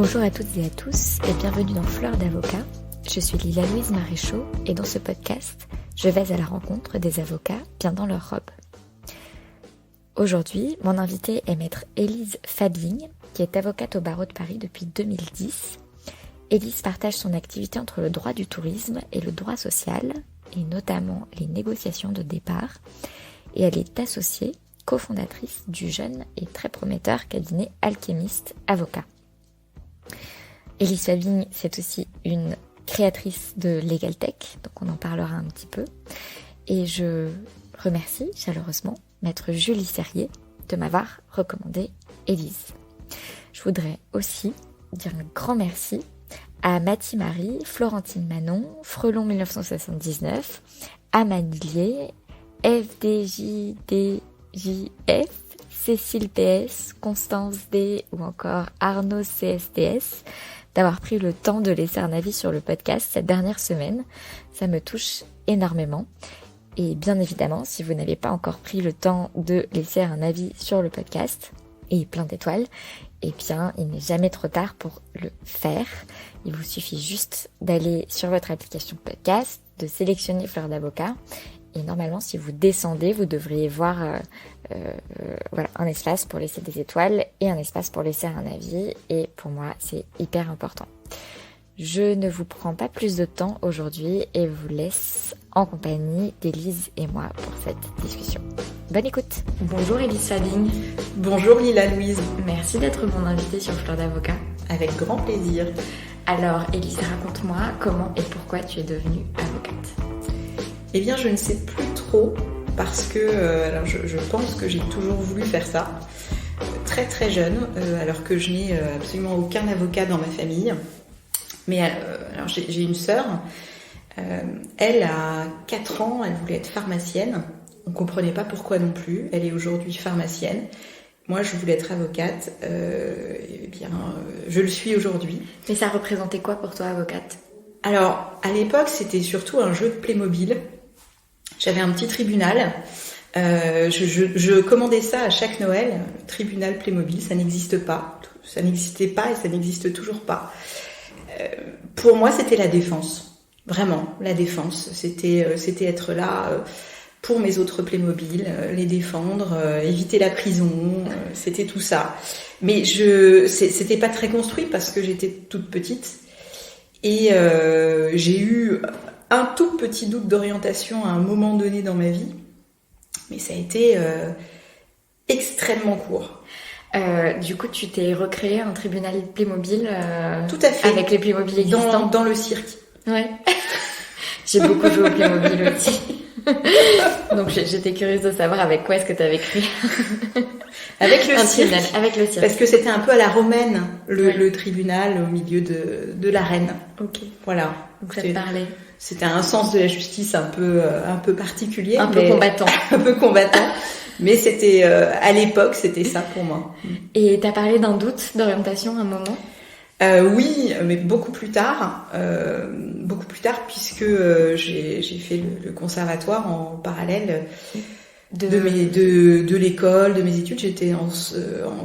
Bonjour à toutes et à tous et bienvenue dans Fleurs d'Avocat. Je suis Lila-Louise Maréchaux et dans ce podcast, je vais à la rencontre des avocats bien dans leur robe. Aujourd'hui, mon invitée est maître Élise Fabigne, qui est avocate au barreau de Paris depuis 2010. Élise partage son activité entre le droit du tourisme et le droit social, et notamment les négociations de départ, et elle est associée, cofondatrice du jeune et très prometteur cabinet Alchemist Avocat. Élise Fabigne, c'est aussi une créatrice de LegalTech, donc on en parlera un petit peu. Et je remercie chaleureusement maître Julie Serrier de m'avoir recommandé Élise. Je voudrais aussi dire un grand merci à Mathie Marie, Florentine Manon, Frelon 1979, Amanilier, FDJDJF, Cécile PS, Constance D ou encore Arnaud CSTS d'avoir pris le temps de laisser un avis sur le podcast cette dernière semaine. Ça me touche énormément. Et bien évidemment, si vous n'avez pas encore pris le temps de laisser un avis sur le podcast et plein d'étoiles, eh bien, il n'est jamais trop tard pour le faire. Il vous suffit juste d'aller sur votre application podcast, de sélectionner Fleurs d'Avocat. Et normalement, si vous descendez, vous devriez voir un espace pour laisser des étoiles et un espace pour laisser un avis. Et pour moi, c'est hyper important. Je ne vous prends pas plus de temps aujourd'hui et vous laisse en compagnie d'Élise et moi pour cette discussion. Bonne écoute. Bonjour Élise Fabigne. Bonjour Lila-Louise. Merci d'être mon invitée sur Fleurs d'Avocat. Avec grand plaisir. Alors Élise, raconte-moi comment et pourquoi tu es devenue avocate. Eh bien, je ne sais plus trop parce que je pense que j'ai toujours voulu faire ça. Très très jeune, alors que je n'ai absolument aucun avocat dans ma famille. Mais alors j'ai une sœur, elle a 4 ans, elle voulait être pharmacienne. On ne comprenait pas pourquoi non plus. Elle est aujourd'hui pharmacienne. Moi, je voulais être avocate. Je le suis aujourd'hui. Mais ça représentait quoi pour toi, avocate ? Alors, à l'époque, c'était surtout un jeu de Playmobil. J'avais un petit tribunal. Je commandais ça à chaque Noël. Le tribunal Playmobil, ça n'existe pas. Ça n'existait pas et ça n'existe toujours pas. Pour moi, c'était la défense. Vraiment, la défense. C'était être là pour mes autres Playmobil, les défendre, éviter la prison. C'était tout ça. Mais c'était pas très construit parce que j'étais toute petite. Et j'ai eu un tout petit doute d'orientation à un moment donné dans ma vie. Mais ça a été extrêmement court. Du coup, tu t'es recréé un tribunal Playmobil tout à fait. Avec les Playmobil existants dans le cirque. Ouais. J'ai beaucoup joué au Playmobil aussi. Donc j'étais curieuse de savoir avec quoi est-ce que tu avais créé avec le cirque. Avec le cirque. Parce que c'était un peu à la romaine, le tribunal au milieu de l'arène. Ok. Voilà. Donc ça te parlait. C'était un sens de la justice un peu particulier. Un peu combattant. Un peu combattant. Mais c'était, à l'époque, c'était ça pour moi. Et t'as parlé d'un doute d'orientation à un moment ? Oui, mais beaucoup plus tard, puisque j'ai fait le conservatoire en parallèle de l'école, de mes études. J'étais en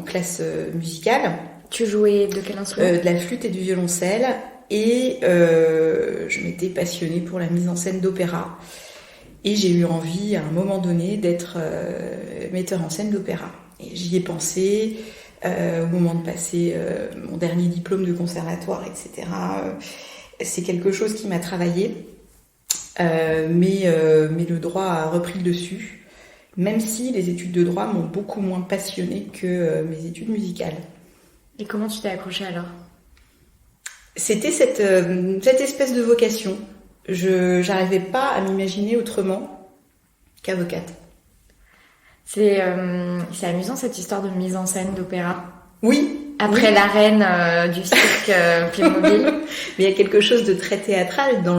classe musicale. Tu jouais de quel instrument ? De la flûte et du violoncelle. Et je m'étais passionnée pour la mise en scène d'opéra. Et j'ai eu envie, à un moment donné, d'être metteur en scène d'opéra. Et j'y ai pensé au moment de passer mon dernier diplôme de conservatoire, etc. C'est quelque chose qui m'a travaillé. Mais le droit a repris le dessus, même si les études de droit m'ont beaucoup moins passionnée que mes études musicales. Et comment tu t'es accrochée alors ? C'était cette espèce de vocation. Je n'arrivais pas à m'imaginer autrement qu'avocate. C'est amusant cette histoire de mise en scène d'opéra. Oui. Après l'arène du cirque Playmobil. Mais il y a quelque chose de très théâtral dans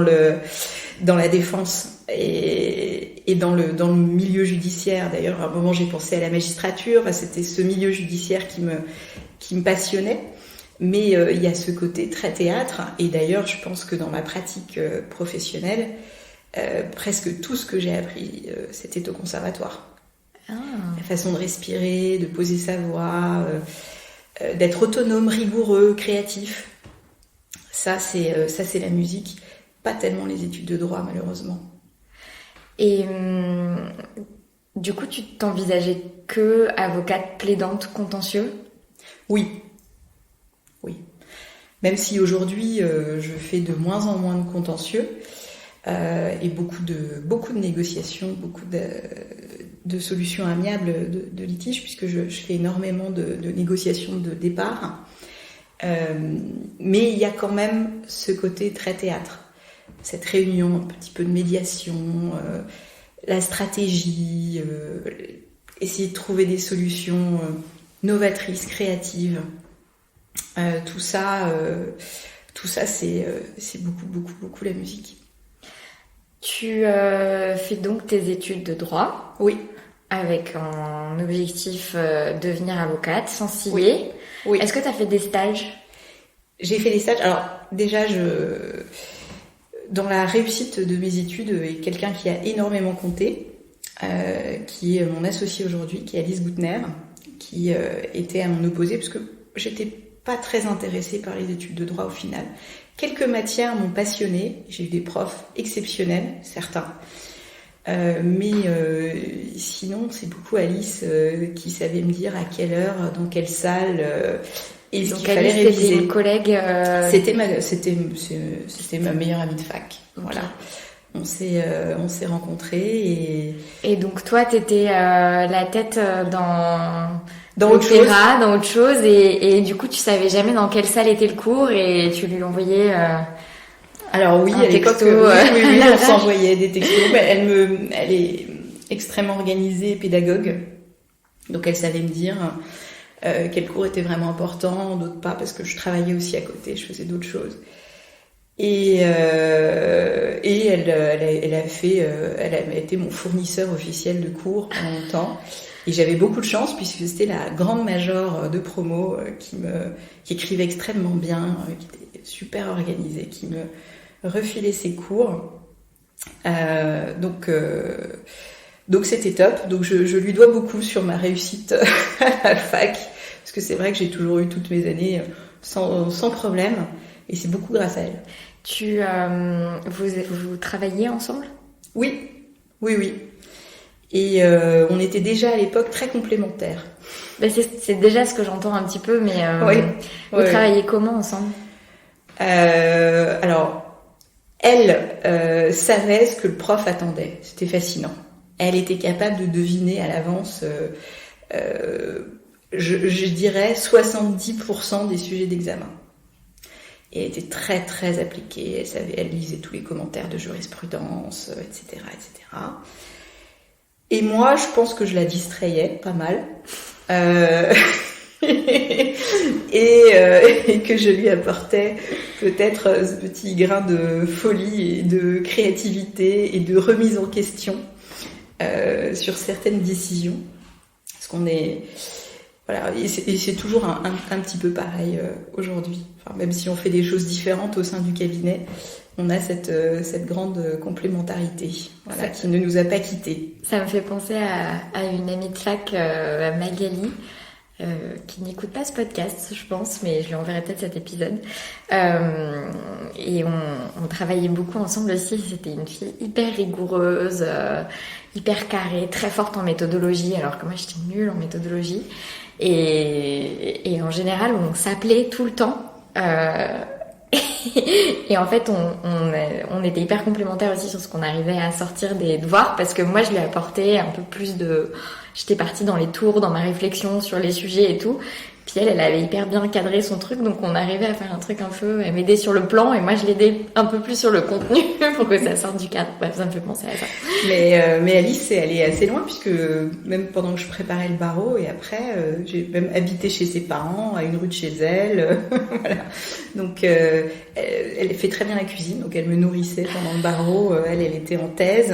la défense et dans le milieu judiciaire. D'ailleurs, à un moment, j'ai pensé à la magistrature. C'était ce milieu judiciaire qui me passionnait. Mais il y a ce côté très théâtre. Et d'ailleurs, je pense que dans ma pratique professionnelle, presque tout ce que j'ai appris, c'était au conservatoire. La façon de respirer, de poser sa voix, d'être autonome, rigoureux, créatif. Ça c'est la musique, pas tellement les études de droit malheureusement. Et du coup, tu t'envisageais que avocate plaidante contentieux ? Oui. Même si aujourd'hui, je fais de moins en moins de contentieux et beaucoup de négociations, beaucoup de solutions amiables de litiges, puisque je fais énormément de négociations de départ. Mais il y a quand même ce côté très théâtre. Cette réunion, un petit peu de médiation, la stratégie, essayer de trouver des solutions novatrices, créatives. Tout ça c'est beaucoup la musique. Tu fais donc tes études de droit ? Oui. Avec un objectif devenir avocate, sans ciller. Oui. Est-ce que tu as fait des stages ? J'ai fait des stages. Alors déjà, dans la réussite de mes études, il y a quelqu'un qui a énormément compté, qui est mon associé aujourd'hui, qui est Alice Goutner, qui était à mon opposé, parce que j'étais pas très intéressée par les études de droit au final. Quelques matières m'ont passionnée, j'ai eu des profs exceptionnels, certains. Mais sinon, c'est beaucoup Alice qui savait me dire à quelle heure, dans quelle salle, et ce qu'il fallait réviser. C'était une collègue. C'était ma meilleure amie de fac. Okay. Voilà. On s'est rencontrés et donc toi, t'étais la tête dans autre chose et du coup, tu savais jamais dans quelle salle était le cours et tu lui envoyais. Alors oui, à l'époque, oui, on s'envoyait des textos. Elle est extrêmement organisée et pédagogue, donc elle savait me dire quel cours était vraiment important, d'autres pas, parce que je travaillais aussi à côté, je faisais d'autres choses. Et elle a été mon fournisseur officiel de cours pendant longtemps. Et j'avais beaucoup de chance puisque c'était la grande major de promo qui écrivait extrêmement bien, qui était super organisée, qui me refilait ses cours. Donc c'était top. Donc je lui dois beaucoup sur ma réussite à la fac, parce que c'est vrai que j'ai toujours eu toutes mes années sans problème. Et c'est beaucoup grâce à elle. Vous travailliez ensemble ? Oui. Et on était déjà à l'époque très complémentaires. Ben c'est déjà ce que j'entends un petit peu, mais vous travaillez comment ensemble ? Alors, elle savait ce que le prof attendait. C'était fascinant. Elle était capable de deviner à l'avance, je dirais, 70% des sujets d'examen. Et elle était très très appliquée, elle lisait tous les commentaires de jurisprudence, etc. Et moi, je pense que je la distrayais pas mal. Et que je lui apportais peut-être ce petit grain de folie et de créativité et de remise en question sur certaines décisions. Parce qu'on est... Voilà, et c'est toujours un petit peu pareil aujourd'hui. Enfin, même si on fait des choses différentes au sein du cabinet, on a cette grande complémentarité, voilà, qui ne nous a pas quittés. Ça me fait penser à une amie de fac, Magali, qui n'écoute pas ce podcast, je pense, mais je lui enverrai peut-être cet épisode. Et on travaillait beaucoup ensemble aussi. C'était une fille hyper rigoureuse, hyper carrée, très forte en méthodologie, alors que moi j'étais nulle en méthodologie. Et en général, on s'appelait tout le temps. Et en fait, on était hyper complémentaires aussi sur ce qu'on arrivait à sortir des devoirs, parce que moi, je lui apportais un peu plus de... J'étais partie dans les tours, dans ma réflexion sur les sujets et tout. Puis elle avait hyper bien cadré son truc, donc on arrivait à faire un truc un peu... Elle m'aidait sur le plan et moi, je l'aidais un peu plus sur le contenu pour que ça sorte du cadre. Bref, ça me fait penser à ça. Mais Alice est allée assez loin, puisque même pendant que je préparais le barreau et après, j'ai même habité chez ses parents, à une rue de chez elle. Voilà. Donc, elle fait très bien la cuisine, donc elle me nourrissait pendant le barreau. Elle était en thèse.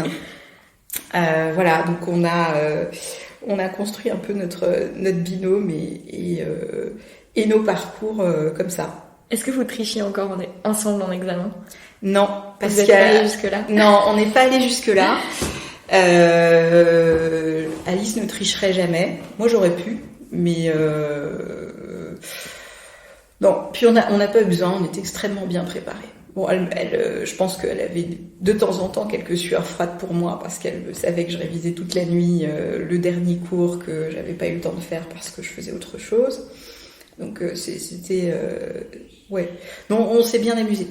Voilà, donc on a construit un peu notre binôme et nos parcours comme ça. Est-ce que vous trichiez encore ensemble en examen ? Non, parce que... Vous êtes pas allé jusque-là ? Non, on n'est pas allé jusque-là. Alice ne tricherait jamais. Moi, j'aurais pu, mais Non, puis on n'a pas eu besoin, on était extrêmement bien préparés. Bon, je pense qu'elle avait de temps en temps quelques sueurs froides pour moi parce qu'elle savait que je révisais toute la nuit le dernier cours que j'avais pas eu le temps de faire parce que je faisais autre chose. Donc c'était ouais. Non, on s'est bien amusé.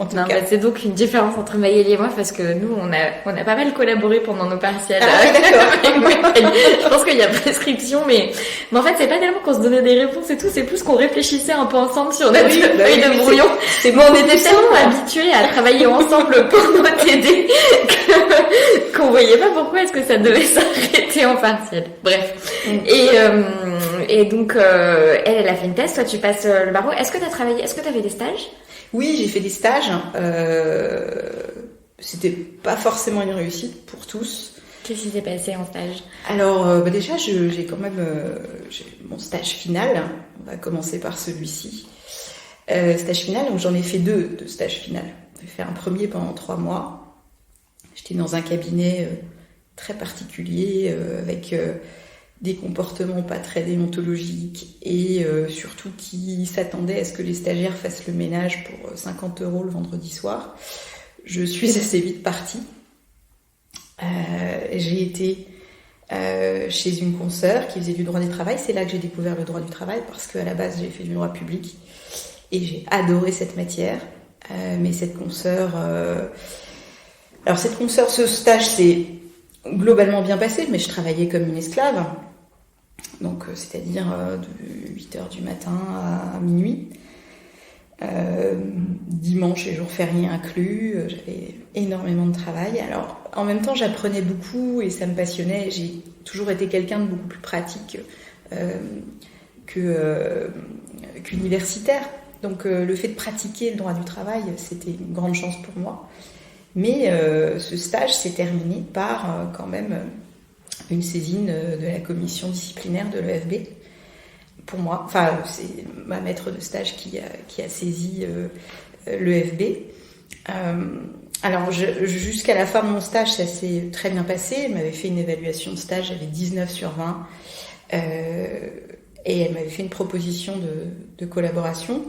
En tout cas. C'est donc une différence entre Maëlle et moi parce que nous on a pas mal collaboré pendant nos partiels. Ah oui, d'accord. Je pense qu'il y a prescription, mais en fait c'est pas tellement qu'on se donnait des réponses et tout, c'est plus qu'on réfléchissait un peu ensemble sur notre feuille de brouillon. On était tellement habitués à travailler ensemble pour nos TD qu'on voyait pas pourquoi est-ce que ça devait s'arrêter en partiel. Bref. Et donc elle a fait une thèse, toi tu passes le barreau. Est-ce que t'avais des stages? Oui, j'ai fait des stages. C'était pas forcément une réussite pour tous. Qu'est-ce qui s'est passé en stage? Alors, déjà, j'ai quand même j'ai mon stage final. On va commencer par celui-ci. Stage final, donc j'en ai fait 2 de stage final. J'ai fait un premier pendant 3 mois. J'étais dans un cabinet très particulier avec des comportements pas très déontologiques et surtout qui s'attendaient à ce que les stagiaires fassent le ménage pour 50 € le vendredi soir. Je suis assez vite partie. J'ai été chez une consoeur qui faisait du droit du travail. C'est là que j'ai découvert le droit du travail parce qu'à la base j'ai fait du droit public et j'ai adoré cette matière. Mais cette consoeur... Alors cette consoeur, ce stage s'est globalement bien passé, mais je travaillais comme une esclave. Donc, c'est-à-dire de 8h du matin à minuit. Dimanche et jours fériés inclus, j'avais énormément de travail. Alors, en même temps, j'apprenais beaucoup et ça me passionnait. J'ai toujours été quelqu'un de beaucoup plus pratique qu'universitaire. Donc, le fait de pratiquer le droit du travail, c'était une grande chance pour moi. Mais ce stage s'est terminé par quand même une saisine de la commission disciplinaire de l'EFB. Pour moi, enfin, c'est ma maître de stage qui a saisi l'EFB. Alors, jusqu'à la fin de mon stage, ça s'est très bien passé. Elle m'avait fait une évaluation de stage, j'avais 19 sur 20. Et elle m'avait fait une proposition de collaboration.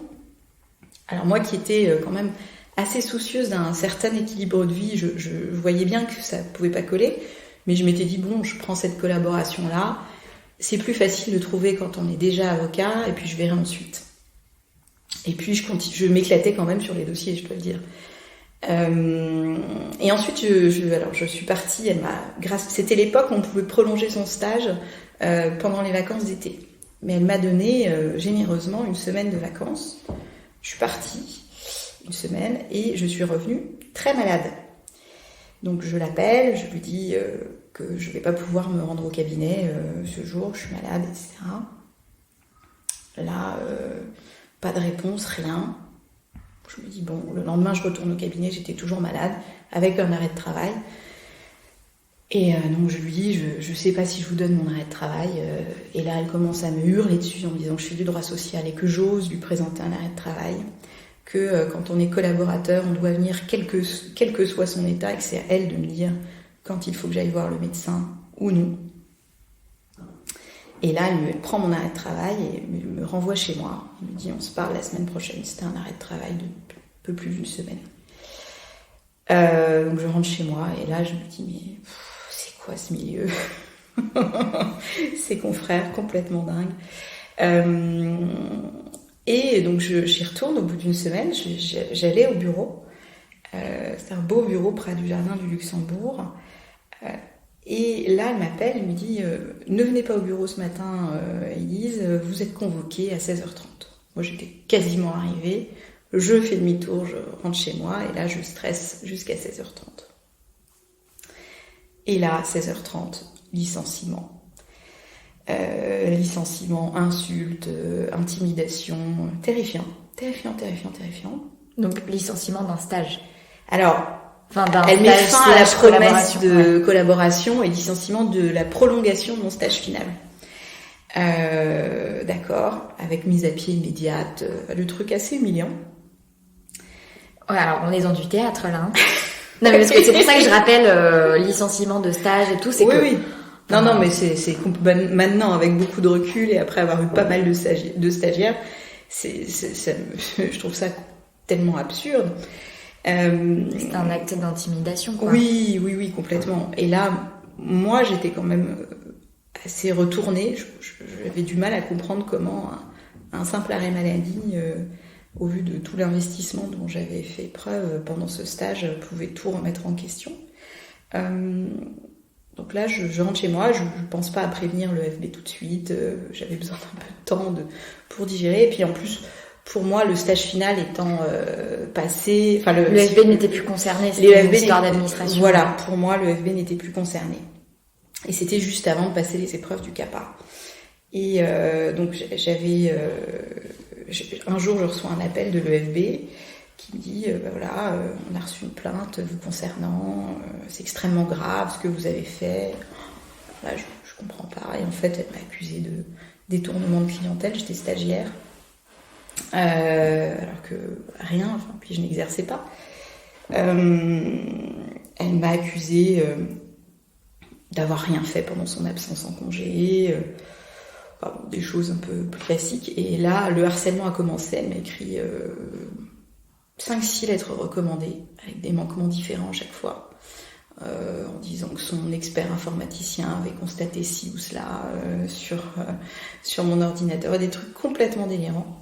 Alors moi qui étais quand même assez soucieuse d'un certain équilibre de vie, je voyais bien que ça pouvait pas coller. Mais je m'étais dit, bon, je prends cette collaboration-là. C'est plus facile de trouver quand on est déjà avocat, et puis je verrai ensuite. Et puis je m'éclatais quand même sur les dossiers, je dois le dire. Et ensuite, je suis partie. C'était l'époque où on pouvait prolonger son stage pendant les vacances d'été. Mais elle m'a donné généreusement une semaine de vacances. Je suis partie une semaine et je suis revenue très malade. Donc je l'appelle, je lui dis que je ne vais pas pouvoir me rendre au cabinet ce jour, je suis malade, etc. Là, pas de réponse, rien. Je me dis, bon, le lendemain je retourne au cabinet, j'étais toujours malade, avec un arrêt de travail. Et donc je lui dis, je ne sais pas si je vous donne mon arrêt de travail. Et là, elle commence à me hurler dessus en me disant que je fais du droit social et que j'ose lui présenter un arrêt de travail. Que quand on est collaborateur, on doit venir quel que soit son état et que c'est à elle de me dire quand il faut que j'aille voir le médecin ou non. Et là, elle prend mon arrêt de travail et me renvoie chez moi. Elle me dit, on se parle la semaine prochaine. C'était un arrêt de travail de un peu plus d'une semaine. Donc je rentre chez moi et là, je me dis, mais c'est quoi ce milieu? Ces confrères complètement dingues. Et donc j'y retourne au bout d'une semaine, j'allais au bureau. C'est un beau bureau près du jardin du Luxembourg. Et là, elle m'appelle, elle me dit ne venez pas au bureau ce matin, Élise, vous êtes convoquée à 16h30. Moi, j'étais quasiment arrivée. Je fais demi-tour, je rentre chez moi et là, je stresse jusqu'à 16h30. Et là, 16h30, licenciement. Licenciement, insulte, intimidation, terrifiant. Donc, licenciement d'un stage. Alors, elle met fin à la promesse de collaboration et licenciement de la prolongation de mon stage final. D'accord, avec mise à pied immédiate, le truc assez humiliant. Ouais, alors on est dans du théâtre là. Hein. Non, mais parce que c'est pour ça que je rappelle licenciement de stage et tout, c'est oui, que... Oui. Non, mais c'est maintenant avec beaucoup de recul et après avoir eu pas mal de stagiaires, je trouve ça tellement absurde. C'est un acte d'intimidation, quoi. Oui, complètement. Et là, moi, j'étais quand même assez retournée. J'avais du mal à comprendre comment un simple arrêt maladie, au vu de tout l'investissement dont j'avais fait preuve pendant ce stage, pouvait tout remettre en question. Donc là, je rentre chez moi, je pense pas à prévenir le FB tout de suite. J'avais besoin d'un peu de temps pour digérer. Et puis en plus, pour moi, le stage final étant passé... Enfin, le FB n'était plus concerné, c'était une histoire d'administration. Voilà, pour moi, le FB n'était plus concerné. Et c'était juste avant de passer les épreuves du CAPA. Et donc, un jour, je reçois un appel de l'EFB qui me dit, voilà, on a reçu une plainte vous concernant, c'est extrêmement grave ce que vous avez fait. Là, je comprends pas. Et en fait, elle m'a accusée de détournement de clientèle, j'étais stagiaire. Alors que rien, enfin, puis je n'exerçais pas. Elle m'a accusée d'avoir rien fait pendant son absence en congé, des choses un peu plus classiques. Et là, le harcèlement a commencé. Elle m'a écrit 5-6 lettres recommandées, avec des manquements différents à chaque fois, en disant que son expert informaticien avait constaté ci ou cela sur mon ordinateur, des trucs complètement délirants.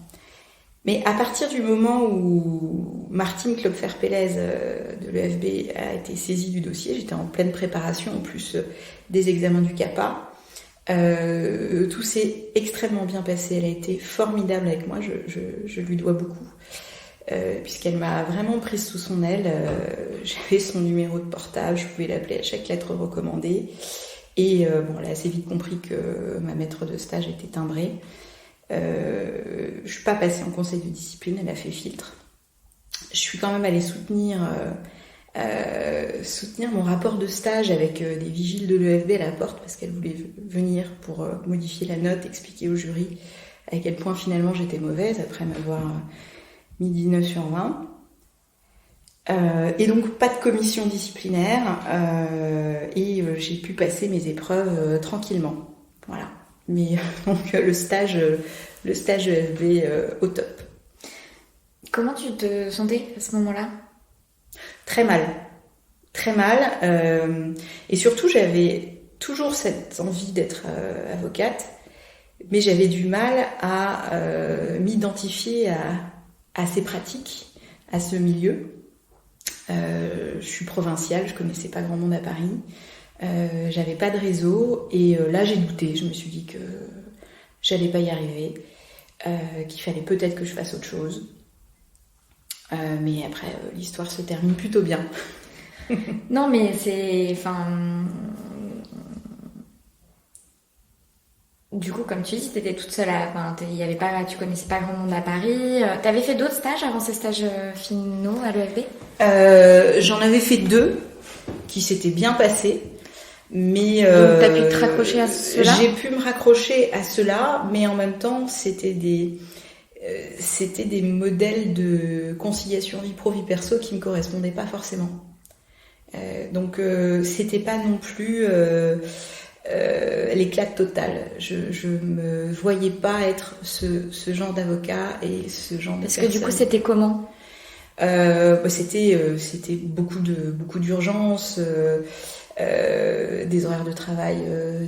Mais à partir du moment où Martine Klopfer-Pélez de l'EFB a été saisie du dossier, j'étais en pleine préparation en plus des examens du CAPA. Tout s'est extrêmement bien passé, elle a été formidable avec moi, je lui dois beaucoup. Puisqu'elle m'a vraiment prise sous son aile, j'avais son numéro de portable, je pouvais l'appeler à chaque lettre recommandée. Et elle a assez vite compris que ma maître de stage était timbrée. Je suis pas passée en conseil de discipline, elle a fait filtre. Je suis quand même allée soutenir mon rapport de stage avec des vigiles de l'EFB à la porte parce qu'elle voulait venir pour modifier la note, expliquer au jury à quel point finalement j'étais mauvaise après m'avoir mis 19 sur 20. Et donc pas de commission disciplinaire et j'ai pu passer mes épreuves tranquillement. Voilà. Mais donc le stage EFB au top. Comment tu te sentais à ce moment-là ? Très mal. Et surtout, j'avais toujours cette envie d'être avocate, mais j'avais du mal à m'identifier à ces pratiques, à ce milieu. Je suis provinciale, je connaissais pas grand monde à Paris. J'avais pas de réseau et là j'ai douté, je me suis dit que j'allais pas y arriver, qu'il fallait peut-être que je fasse autre chose, mais après l'histoire se termine plutôt bien. Non mais du coup comme tu dis t'étais toute seule, tu connaissais pas grand monde à Paris, t'avais fait d'autres stages avant ces stages finaux à l'EFB ? J'en avais fait 2 qui s'étaient bien passés. Mais donc t'as pu te raccrocher à cela ? J'ai pu me raccrocher à cela, mais en même temps c'était des modèles de conciliation vie pro vie perso qui me correspondaient pas forcément. Donc c'était pas non plus l'éclat total. Je me voyais pas être ce genre d'avocat et ce genre de Parce personne. que du coup c'était comment ? C'était beaucoup d'urgence. Des horaires de travail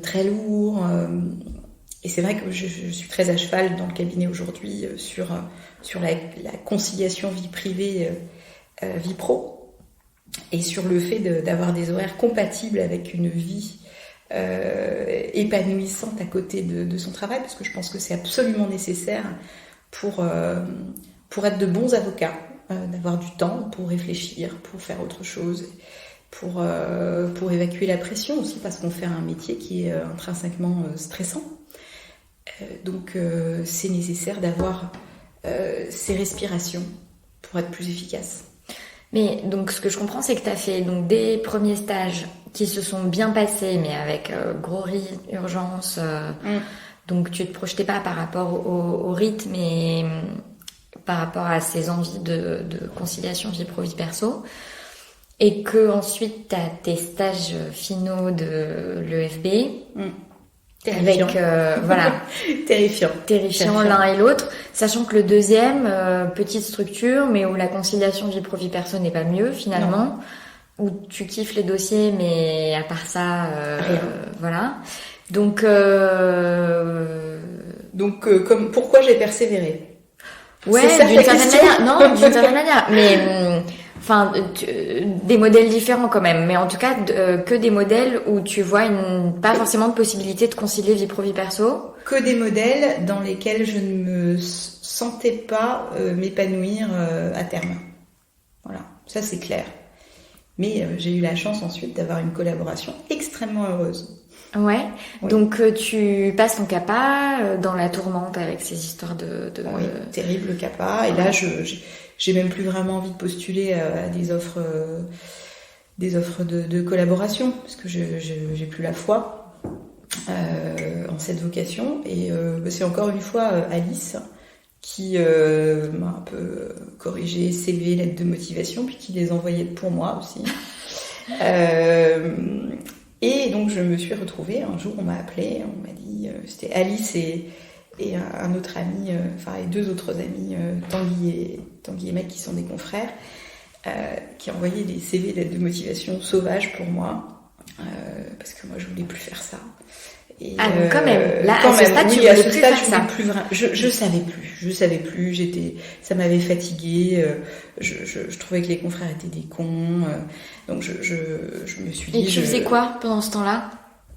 très lourds. Et c'est vrai que je suis très à cheval dans le cabinet aujourd'hui sur la conciliation vie privée, vie pro, et sur le fait d'avoir des horaires compatibles avec une vie épanouissante à côté de son travail, parce que je pense que c'est absolument nécessaire pour être de bons avocats, d'avoir du temps pour réfléchir, pour faire autre chose, pour évacuer la pression aussi, parce qu'on fait un métier qui est intrinsèquement stressant. Donc c'est nécessaire d'avoir ces respirations pour être plus efficace. Mais donc ce que je comprends, c'est que tu as fait donc des premiers stages qui se sont bien passés, mais avec gros rythme, urgence. Donc tu te projetais pas par rapport au rythme et par rapport à ces envies de conciliation vie pro vie perso. Et que ensuite tu as tes stages finaux de l'EFB. Terrifiant. Avec voilà, terrifiant l'un et l'autre, sachant que le deuxième, petite structure, mais où la conciliation vie pro vie perso n'est pas mieux finalement, où tu kiffes les dossiers, mais à part ça, rien. Voilà. Donc, comme pourquoi j'ai persévéré. Ouais, d'une certaine manière. Non, d'une certaine manière. Mais enfin, des modèles différents quand même. Mais en tout cas, que des modèles où tu vois pas forcément de possibilité de concilier vie pro vie perso. Que des modèles dans lesquels je ne me sentais pas m'épanouir à terme. Voilà, ça c'est clair. Mais j'ai eu la chance ensuite d'avoir une collaboration extrêmement heureuse. Ouais, oui. Donc tu passes ton CAPA dans la tourmente avec ces histoires de... Oui, terrible CAPA. Et là, j'ai même plus vraiment envie de postuler à des offres de collaboration, parce que j'ai plus la foi en cette vocation. Et c'est encore une fois Alice qui m'a un peu corrigé CV, lettres de motivation, puis qui les envoyait pour moi aussi. Et donc je me suis retrouvée, un jour on m'a appelé, on m'a dit, c'était Alice et un autre ami, et deux autres amis, Tanguy et Meg qui sont des confrères, qui envoyaient des CV, lettres de motivation sauvages pour moi, parce que moi je voulais plus faire ça. Et donc quand même, là, à ce stade, tu voulais plus faire ça. Je savais plus, ça m'avait fatiguée, je trouvais que les confrères étaient des cons, donc je me suis dit... Et tu faisais quoi pendant ce temps-là ?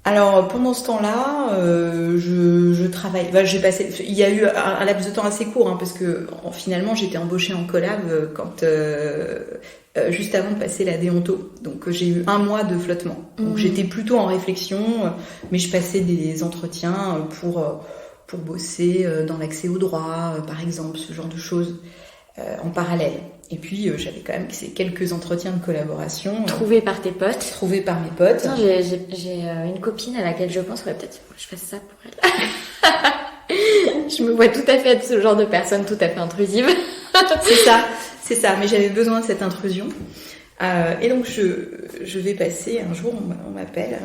Alors, pendant ce temps-là, je travaille. J'ai passé. Il y a eu un laps de temps assez court, parce que finalement, j'étais embauchée en collab juste avant de passer la déonto. Donc, j'ai eu 1 mois de flottement. Donc, j'étais plutôt en réflexion, mais je passais des entretiens pour bosser dans l'accès au droit, par exemple, ce genre de choses en parallèle. Et puis, j'avais quand même ces quelques entretiens de collaboration. Trouvés par tes potes. Trouvés par mes potes. Non, j'ai une copine à laquelle je pense, peut-être que je fasse ça pour elle. Je me vois tout à fait être ce genre de personne tout à fait intrusive. C'est ça. Mais j'avais besoin de cette intrusion. Et donc, je vais passer, un jour, on m'appelle.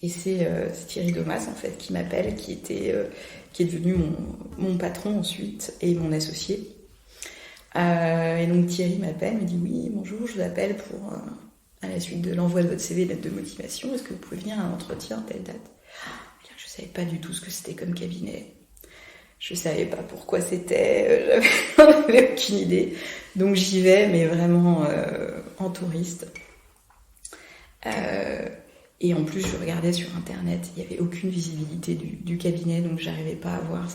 Et c'est Thierry Domas, en fait, qui m'appelle, qui est devenu mon patron ensuite et mon associé. Et donc Thierry m'appelle, me dit oui, bonjour, je vous appelle pour à la suite de l'envoi de votre CV, lettre de motivation, est-ce que vous pouvez venir à un entretien, telle date ? Je savais pas du tout ce que c'était comme cabinet. Je savais pas pourquoi c'était, j'avais aucune idée. Donc j'y vais, mais vraiment en touriste. Et en plus, je regardais sur internet, il n'y avait aucune visibilité du cabinet, donc j'arrivais pas à voir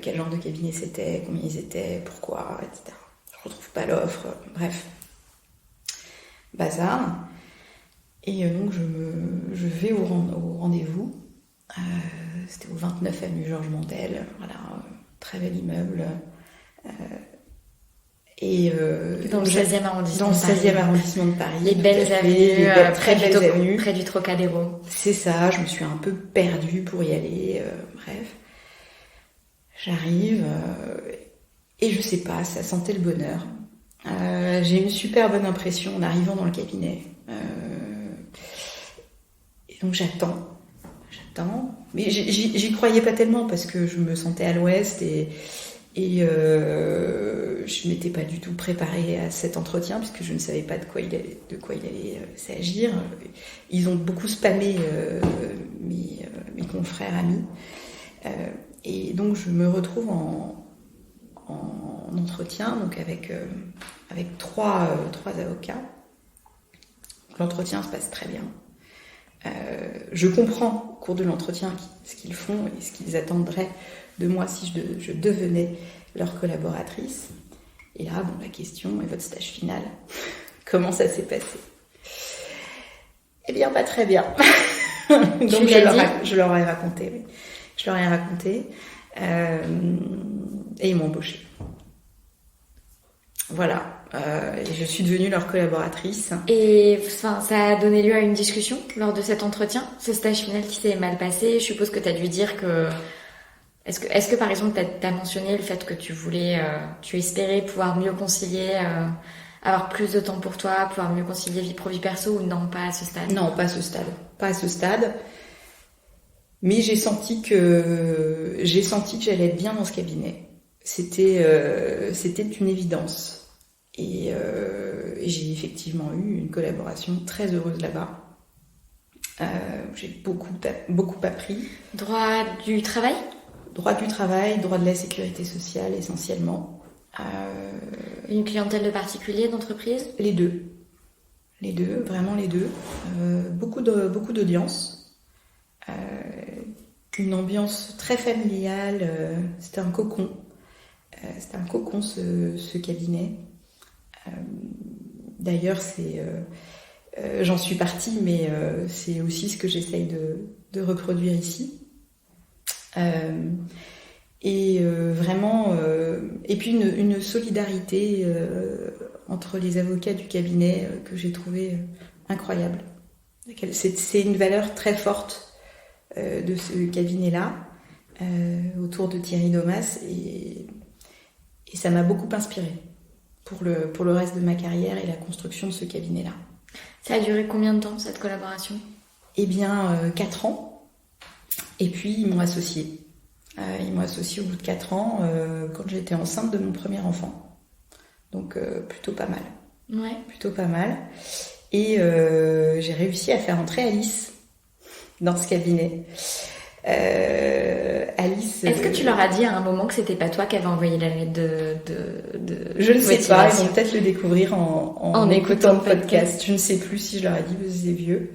quel genre de cabinet c'était, combien ils étaient, pourquoi, etc. Je retrouve pas l'offre, bref. Bazar. Et donc je vais au rendez-vous. C'était au 29 avenue Georges Mandel, voilà, très bel immeuble. Dans le 16e arrondissement. Dans le 16e arrondissement de Paris. Les belles avenues, près du Trocadéro. C'est ça, je me suis un peu perdue pour y aller, bref. J'arrive et je sais pas, ça sentait le bonheur. J'ai une super bonne impression en arrivant dans le cabinet. Et donc j'attends. Mais j'y croyais pas tellement parce que je me sentais à l'ouest et je m'étais pas du tout préparée à cet entretien puisque je ne savais pas de quoi il allait s'agir. Ils ont beaucoup spammé mes confrères amis. Et donc je me retrouve en entretien donc avec trois avocats. L'entretien se passe très bien. Je comprends au cours de l'entretien ce qu'ils font et ce qu'ils attendraient de moi si je devenais leur collaboratrice. Et là, la question est votre stage final. Comment ça s'est passé ? Eh bien, pas très bien. Donc je leur ai raconté. Oui. Je leur ai raconté et ils m'ont embauchée. Voilà. Et je suis devenue leur collaboratrice. Et ça a donné lieu à une discussion lors de cet entretien, ce stage final qui s'est mal passé. Je suppose que tu as dû dire que... Est-ce que par exemple, tu as mentionné le fait que tu espérais pouvoir mieux concilier, avoir plus de temps pour toi, pouvoir mieux concilier vie pro, vie perso ou non, pas à ce stade ? Non, pas à ce stade. Pas à ce stade. Mais j'ai senti que j'allais être bien dans ce cabinet. C'était une évidence. Et j'ai effectivement eu une collaboration très heureuse là-bas. J'ai beaucoup appris. Droit du travail ? Droit du travail, droit de la sécurité sociale essentiellement. Une clientèle de particuliers, d'entreprise ? Les deux, vraiment les deux. Beaucoup d'audience. Une ambiance très familiale. C'était un cocon. Ce cabinet. D'ailleurs, j'en suis partie, mais c'est aussi ce que j'essaye de reproduire ici. Vraiment, et puis une solidarité entre les avocats du cabinet que j'ai trouvé incroyable. C'est une valeur très forte de ce cabinet-là, autour de Thierry Domas, et ça m'a beaucoup inspirée pour le reste de ma carrière et la construction de ce cabinet-là. Ça a duré combien de temps, cette collaboration ? Eh bien, 4 ans. Et puis, ils m'ont associée. Ils m'ont associée au bout de 4 ans, quand j'étais enceinte de mon premier enfant. Donc, plutôt pas mal. Ouais. Plutôt pas mal. Et j'ai réussi à faire entrer Alice dans ce cabinet. Alice... Est-ce que tu leur as dit à un moment que c'était pas toi qui avais envoyé la lettre de Je ne sais pas, ils vont peut-être le découvrir en écoutant le podcast. Je ne sais plus si je leur ai dit, parce que c'est vieux.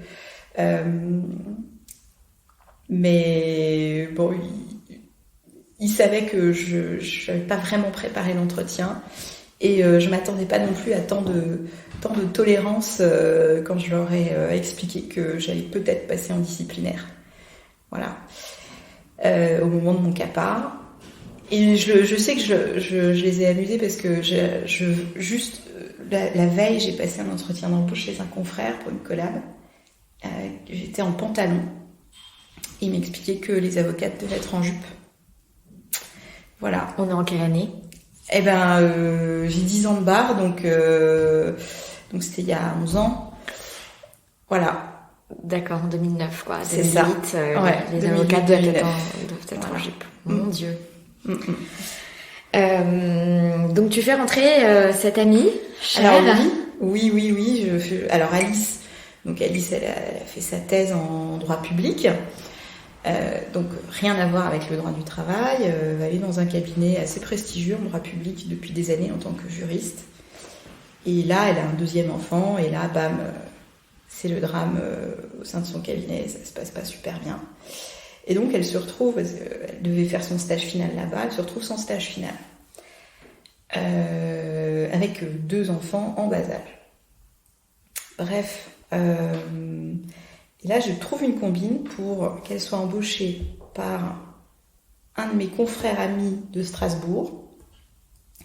Mais bon, ils savaient que je n'avais pas vraiment préparé l'entretien, et je m'attendais pas non plus à tant de tolérance quand je leur ai expliqué que j'allais peut-être passer en disciplinaire. Voilà. Au moment de mon CAPA. Et je sais que je les ai amusés parce que juste la veille, j'ai passé un entretien d'embauche chez un confrère pour une collab. J'étais en pantalon. Il m'expliquait que les avocates devaient être en jupe. Voilà. On est en quelle année ? Eh ben, j'ai 10 ans de barre, donc c'était il y a 11 ans. Voilà. D'accord, en 2009, quoi. C'est 2008, ça. les avocats doivent être en jupe. Mon Dieu. Donc tu fais rentrer cette amie, chère. Alors oui. Alors Alice, elle a fait sa thèse en droit public. Donc rien à voir avec le droit du travail. Elle est dans un cabinet assez prestigieux en droit public depuis des années en tant que juriste. Et là, elle a un deuxième enfant, et là, bam, c'est le drame au sein de son cabinet, ça se passe pas super bien. Et donc elle se retrouve, parce qu'elle devait faire son stage final là-bas, elle se retrouve sans stage final. Avec 2 enfants en bas âge. Bref, et là je trouve une combine pour qu'elle soit embauchée par un de mes confrères amis de Strasbourg,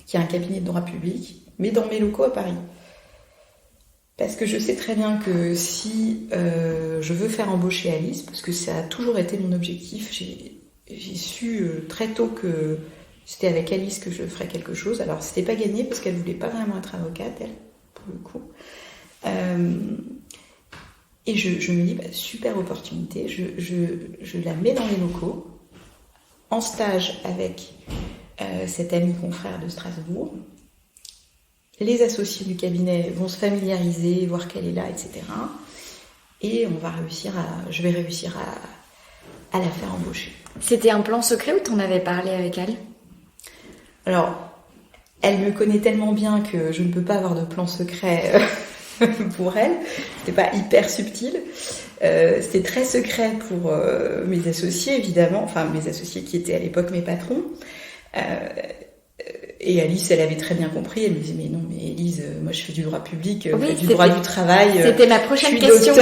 qui a un cabinet de droit public, mais dans mes locaux à Paris. Parce que je sais très bien que si je veux faire embaucher Alice, parce que ça a toujours été mon objectif, j'ai su très tôt que c'était avec Alice que je ferais quelque chose. Alors c'était pas gagné parce qu'elle voulait pas vraiment être avocate, elle, pour le coup. Et je me dis, super opportunité, je la mets dans les locaux, en stage avec cet ami confrère de Strasbourg. Les associés du cabinet vont se familiariser, voir qu'elle est là, etc. Et je vais réussir à la faire embaucher. C'était un plan secret ou t'en avais parlé avec elle ? Alors, elle me connaît tellement bien que je ne peux pas avoir de plan secret pour elle. C'était pas hyper subtil. C'était très secret pour mes associés, évidemment. Enfin, mes associés qui étaient à l'époque mes patrons. Et Alice, elle avait très bien compris. Elle me disait, mais non, mais Élise, moi je fais du droit public, je fais du droit du travail. C'était ma prochaine question.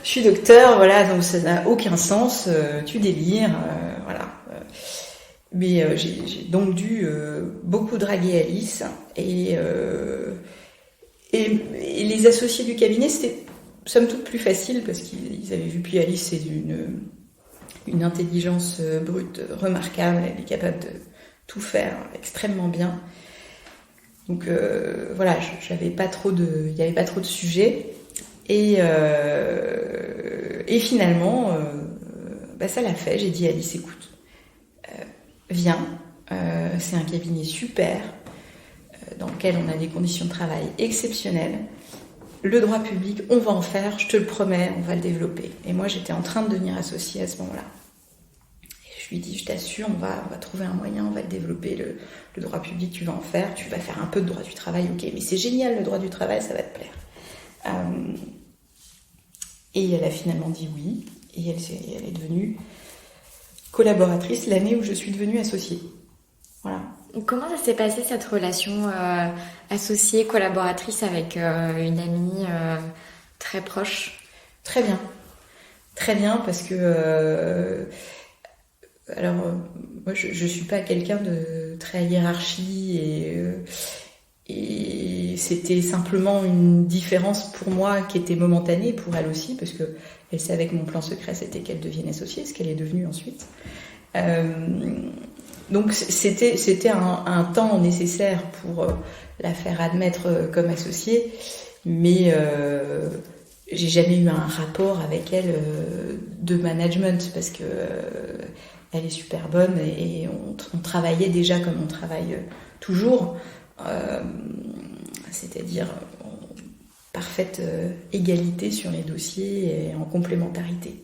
Je suis docteur, voilà, donc ça n'a aucun sens. Tu délires, voilà. Mais j'ai donc dû beaucoup draguer Alice. Et les associés du cabinet, c'était somme toute plus facile parce qu'ils avaient vu, puis Alice, c'est une intelligence brute remarquable. Elle est capable de tout faire extrêmement bien. Donc voilà, il n'y avait pas trop de sujets. Et finalement, ça l'a fait. J'ai dit à Alice, écoute, viens, c'est un cabinet super, dans lequel on a des conditions de travail exceptionnelles. Le droit public, on va en faire, je te le promets, on va le développer. Et moi, j'étais en train de devenir associée à ce moment-là. Et je lui dis, je t'assure, on va trouver un moyen, on va le développer, le droit public, tu vas en faire, tu vas faire un peu de droit du travail, ok, mais c'est génial, le droit du travail, ça va te plaire. Et elle a finalement dit oui, et elle est devenue collaboratrice l'année où je suis devenue associée. Voilà. Comment ça s'est passé cette relation associée, collaboratrice avec une amie très proche? Très bien. Très bien parce que... moi je suis pas quelqu'un de très hiérarchie et c'était simplement une différence pour moi qui était momentanée, pour elle aussi, parce que elle savait que mon plan secret c'était qu'elle devienne associée, ce qu'elle est devenue ensuite. Donc c'était un temps nécessaire pour la faire admettre comme associée, mais j'ai jamais eu un rapport avec elle de management parce que elle est super bonne et on travaillait déjà comme on travaille toujours, c'est-à-dire en parfaite égalité sur les dossiers et en complémentarité.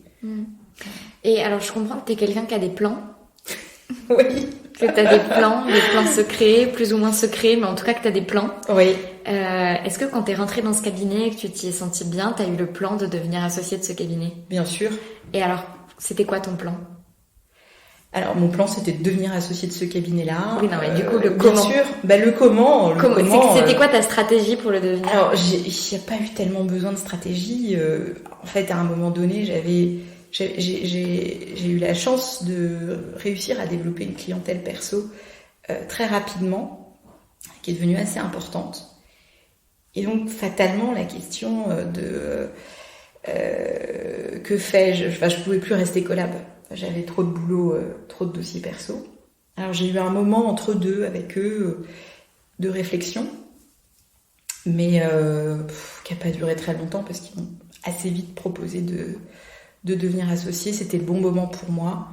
Et alors je comprends que tu es quelqu'un qui a des plans. Oui. Que tu as des plans secrets, plus ou moins secrets, mais en tout cas que tu as des plans. Oui. Est-ce que quand tu es rentrée dans ce cabinet et que tu t'y es sentie bien, tu as eu le plan de devenir associée de ce cabinet? Bien sûr. Et alors, c'était quoi ton plan? Alors, mon plan, c'était de devenir associée de ce cabinet-là. Oui, non, mais du coup, le comment? Bien sûr. Le comment. C'était quoi ta stratégie pour le devenir? Alors, il n'y a pas eu tellement besoin de stratégie. En fait, à un moment donné, j'ai eu la chance de réussir à développer une clientèle perso très rapidement, qui est devenue assez importante. Et donc, fatalement, la question de que fais-je? Je pouvais plus rester collab. J'avais trop de boulot, trop de dossiers perso. Alors, j'ai eu un moment entre deux avec eux de réflexion, mais qui n'a pas duré très longtemps parce qu'ils m'ont assez vite proposé de devenir associée. C'était le bon moment pour moi.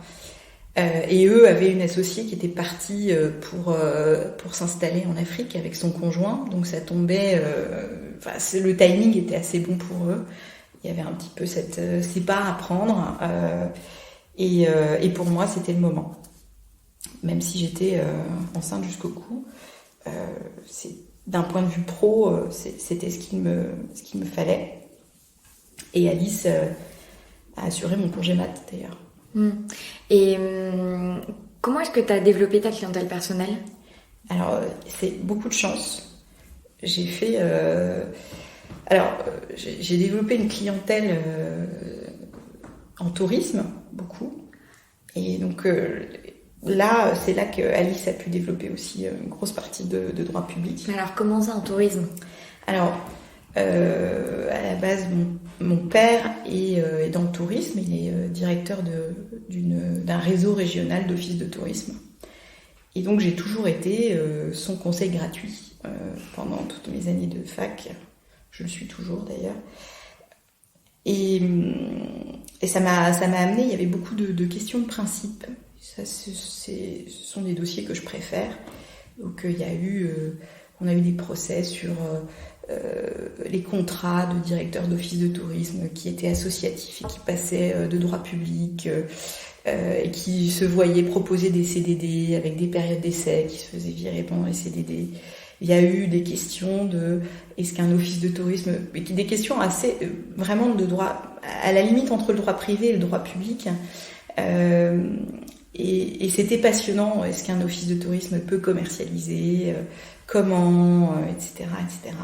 Et eux avaient une associée qui était partie pour s'installer en Afrique avec son conjoint. Donc ça tombait... le timing était assez bon pour eux. Il y avait un petit peu cette part à prendre. Et pour moi, c'était le moment. Même si j'étais enceinte jusqu'au cou, d'un point de vue pro, c'était ce qu'il me fallait. Et Alice a assuré mon congé mat, d'ailleurs. Et comment est-ce que tu as développé ta clientèle personnelle? Alors, c'est beaucoup de chance. J'ai fait... j'ai développé une clientèle en tourisme, beaucoup. Et donc, là, c'est là que Alice a pu développer aussi une grosse partie de droit public. Mais alors, comment ça, en tourisme? Alors, à la base, mon père est dans le tourisme. Il est directeur d'un réseau régional d'offices de tourisme. Et donc, j'ai toujours été son conseil gratuit pendant toutes mes années de fac. Je le suis toujours, d'ailleurs. Et ça m'a amené, il y avait beaucoup de questions de principe. Ça, ce sont des dossiers que je préfère. Donc, on a eu des procès sur... les contrats de directeurs d'office de tourisme qui étaient associatifs et qui passaient de droit public et qui se voyaient proposer des CDD avec des périodes d'essai, qui se faisaient virer pendant les CDD. Il y a eu des questions de est-ce qu'un office de tourisme, des questions assez vraiment de droit à la limite entre le droit privé et le droit public. Et c'était passionnant. Est-ce qu'un office de tourisme peut commercialiser, comment, etc., etc.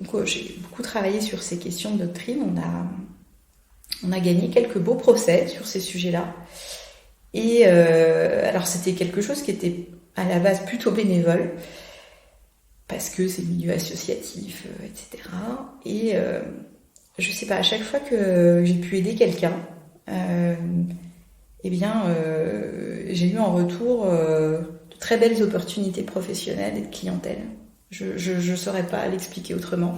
Donc, j'ai beaucoup travaillé sur ces questions de doctrine. On a gagné quelques beaux procès sur ces sujets-là. Et alors, c'était quelque chose qui était à la base plutôt bénévole, parce que c'est le milieu associatif, etc. Et je sais pas, à chaque fois que j'ai pu aider quelqu'un, j'ai eu en retour de très belles opportunités professionnelles et de clientèle. Je saurais pas l'expliquer autrement.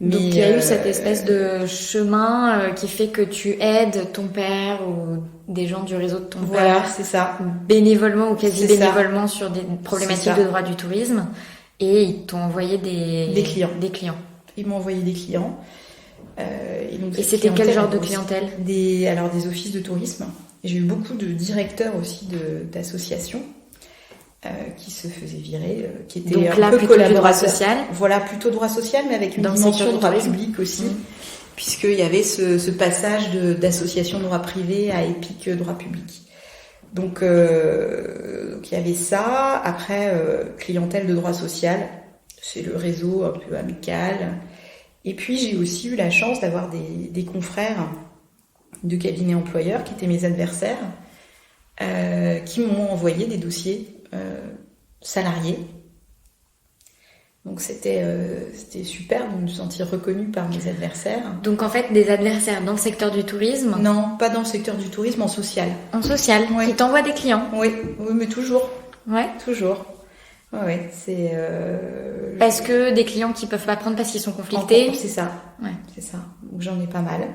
Donc il y a eu cette espèce de chemin qui fait que tu aides ton père ou des gens du réseau de ton Voilà, père, c'est ça. bénévolement ou quasi C'est ça. bénévolement sur des problématiques de droit du tourisme, et ils t'ont envoyé des clients. Ils m'ont envoyé des clients. Et c'était quel genre de clientèle? Des offices de tourisme. J'ai eu beaucoup de directeurs aussi d'associations qui se faisaient virer, qui étaient donc là, un peu plutôt du droit collaborateurs. social. Voilà, plutôt droit social, mais avec une Dans le dimension de secteur droit du tourisme. public aussi, puisqu'il y avait ce passage d'association droit privé à EPIC droit public. Donc il y avait ça. Après, clientèle de droit social, c'est le réseau un peu amical. Et puis j'ai aussi eu la chance d'avoir des confrères de cabinets employeurs qui étaient mes adversaires, qui m'ont envoyé des dossiers salariés. Donc c'était super de me sentir reconnue par mes adversaires. Donc en fait, des adversaires dans le secteur du tourisme? Non, pas dans le secteur du tourisme, en social. En social, Oui. qui t'envoient des clients? Oui, mais toujours. Ouais. Toujours. Ouais, c'est... Parce que des clients qui peuvent pas prendre parce qu'ils sont conflictés? C'est ça. Ouais. C'est ça. Donc j'en ai pas mal.